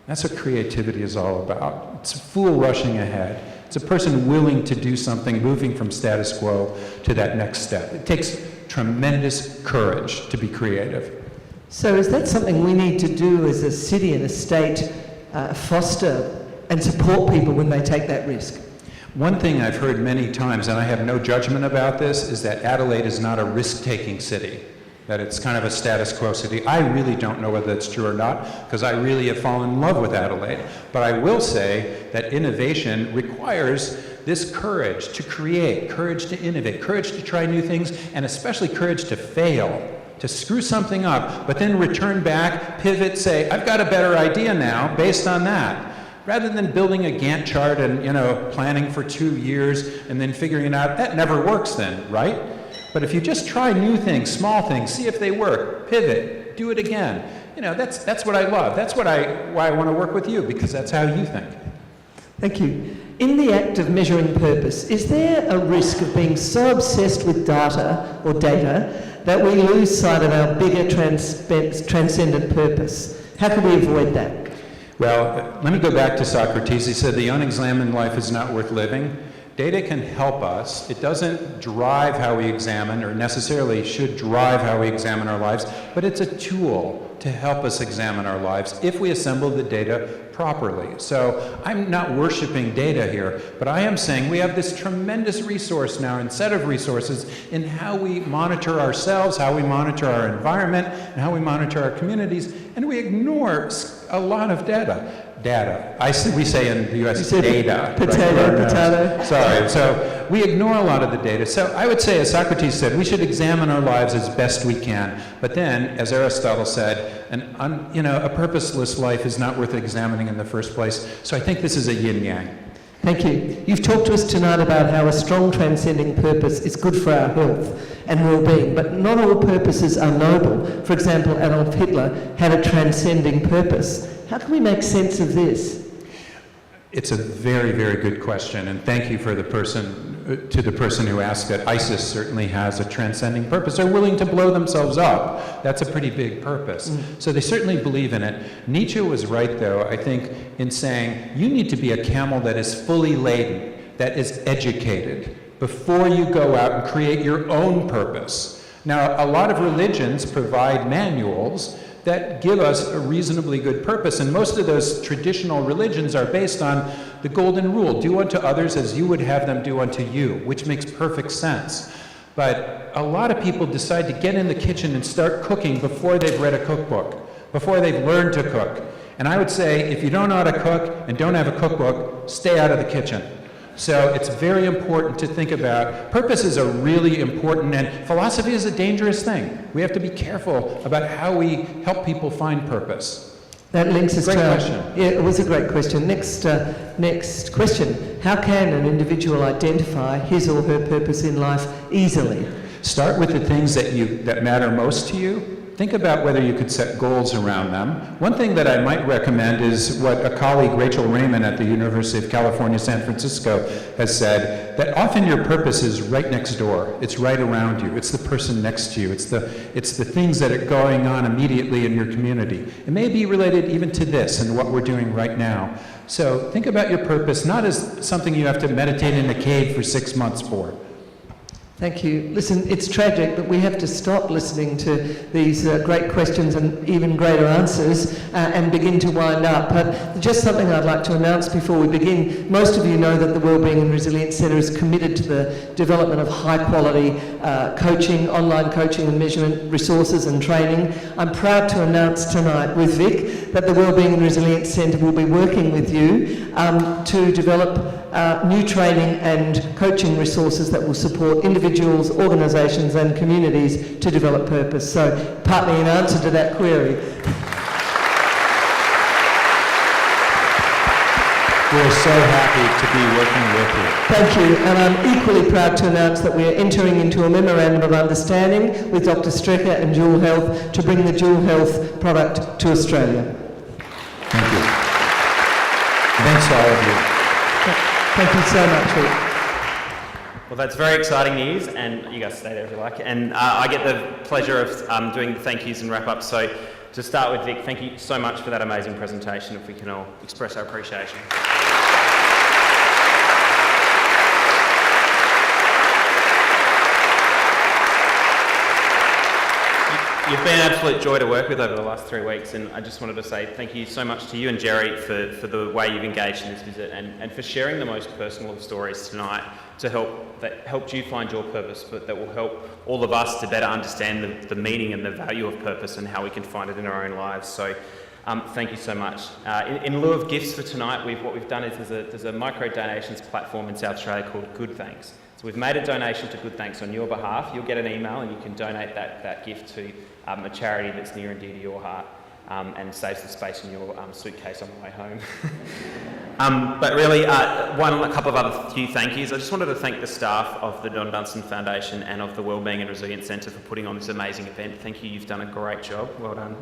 That's what creativity is all about. It's a fool rushing ahead. It's a person willing to do something, moving from status quo to that next step. It takes tremendous courage to be creative. So is that something we need to do as a city and a state, foster and support people when they take that risk? One thing I've heard many times, and I have no judgment about this, is that Adelaide is not a risk-taking city, that it's kind of a status quo city. I really don't know whether that's true or not, because I really have fallen in love with Adelaide. But I will say that innovation requires this courage to create, courage to innovate, courage to try new things, and especially courage to fail, to screw something up, but then return back, pivot, say, I've got a better idea now based on that. Rather than building a Gantt chart and, planning for 2 years and then figuring it out, that never works then, right? But if you just try new things, small things, see if they work, pivot, do it again. That's what I love. That's why I want to work with you, because that's how you think. Thank you. In the act of measuring purpose, is there a risk of being so obsessed with data that we lose sight of our bigger transcendent purpose? How can we avoid that? Well, let me go back to Socrates. He said the unexamined life is not worth living. Data can help us. It doesn't drive how we examine, or necessarily should drive how we examine our lives, but it's a tool to help us examine our lives if we assemble the data properly. So I'm not worshiping data here, but I am saying we have this tremendous resource now, and set of resources in how we monitor ourselves, how we monitor our environment, and how we monitor our communities, and we ignore a lot of data. We say in the US data. Potato. Sorry, so we ignore a lot of the data. So I would say, as Socrates said, we should examine our lives as best we can. But then, as Aristotle said, a purposeless life is not worth examining in the first place. So I think this is a yin-yang. Thank you. You've talked to us tonight about how a strong transcending purpose is good for our health and well-being, but not all purposes are noble. For example, Adolf Hitler had a transcending purpose. How can we make sense of this? It's a very, very good question, and thank you for the person who asked it. ISIS certainly has a transcending purpose. They're willing to blow themselves up. That's a pretty big purpose. So they certainly believe in it. Nietzsche was right, though, I think, in saying you need to be a camel that is fully laden, that is educated, before you go out and create your own purpose. Now, a lot of religions provide manuals that give us a reasonably good purpose, and most of those traditional religions are based on the golden rule, do unto others as you would have them do unto you, which makes perfect sense. But a lot of people decide to get in the kitchen and start cooking before they've read a cookbook, before they've learned to cook. And I would say, if you don't know how to cook and don't have a cookbook, stay out of the kitchen. So it's very important to think about, purposes are really important, and philosophy is a dangerous thing. We have to be careful about how we help people find purpose. That links us Great to question. Yeah, it was a great question. Next question. How can an individual identify his or her purpose in life easily? Start with the things that matter most to you. Think about whether you could set goals around them. One thing that I might recommend is what a colleague, Rachel Raymond at the University of California, San Francisco, has said, that often your purpose is right next door. It's right around you. It's the person next to you. It's the things that are going on immediately in your community. It may be related even to this and what we're doing right now. So think about your purpose not as something you have to meditate in a cave for 6 months for. Thank you. Listen, it's tragic, but we have to stop listening to these great questions and even greater answers and begin to wind up. But just something I'd like to announce before we begin. Most of you know that the Wellbeing and Resilience Centre is committed to the development of high-quality coaching, online coaching and measurement resources and training. I'm proud to announce tonight with Vic that the Wellbeing and Resilience Centre will be working with you to develop new training and coaching resources that will support individuals, organisations and communities to develop purpose. So partly in answer to that query. We're so happy to be working with you. Thank you, and I'm equally proud to announce that we are entering into a memorandum of understanding with Dr. Strecher and Dual Health to bring the Dual Health product to Australia. Thank you. Thanks to all of you. Thank you so much, Rick. Well, that's very exciting news, and you guys stay there if you like. And I get the pleasure of doing the thank yous and wrap-ups. So to start with, Vic, thank you so much for that amazing presentation. If we can all express our appreciation. You've been an absolute joy to work with over the last 3 weeks, and I just wanted to say thank you so much to you and Jerry for the way you've engaged in this visit and for sharing the most personal of stories tonight that helped you find your purpose, but that will help all of us to better understand the meaning and the value of purpose and how we can find it in our own lives. So thank you so much. In lieu of gifts for tonight, what we've done is there's a micro donations platform in South Australia called Good Thanks. So we've made a donation to Good Thanks on your behalf. You'll get an email and you can donate that gift to a charity that's near and dear to your heart and saves the space in your suitcase on the way home. But really, a couple of other few thank yous. I just wanted to thank the staff of the Don Dunstan Foundation and of the Wellbeing and Resilience Centre for putting on this amazing event. Thank you, you've done a great job. Well done.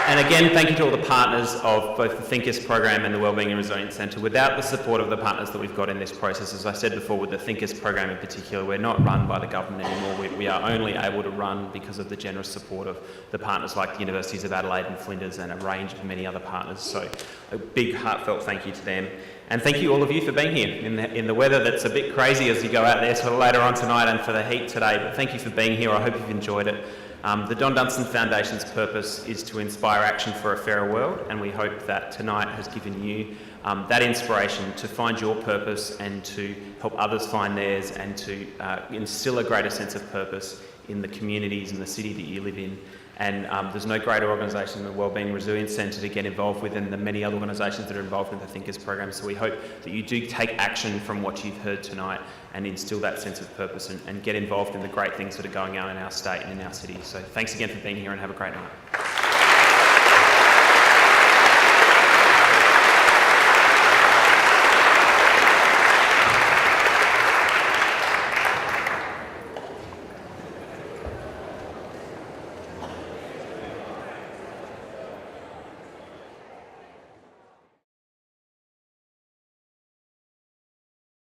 And again, thank you to all the partners of both the Thinkers program and the Wellbeing and Resilience Centre. Without the support of the partners that we've got in this process, as I said before, with the Thinkers program in particular, we're not run by the government anymore. We are only able to run because of the generous support of the partners like the Universities of Adelaide and Flinders and a range of many other partners. So a big heartfelt thank you to them. And thank you all of you for being here in the weather that's a bit crazy as you go out there sort of later on tonight and for the heat today. But thank you for being here. I hope you've enjoyed it. The Don Dunstan Foundation's purpose is to inspire action for a fairer world, and we hope that tonight has given you that inspiration to find your purpose and to help others find theirs and to instill a greater sense of purpose in the communities and the city that you live in. And there's no greater organisation than the Wellbeing Resilience Centre to get involved with, and the many other organisations that are involved in the Thinkers program. So we hope that you do take action from what you've heard tonight and instill that sense of purpose and get involved in the great things that are going on in our state and in our city. So thanks again for being here and have a great night.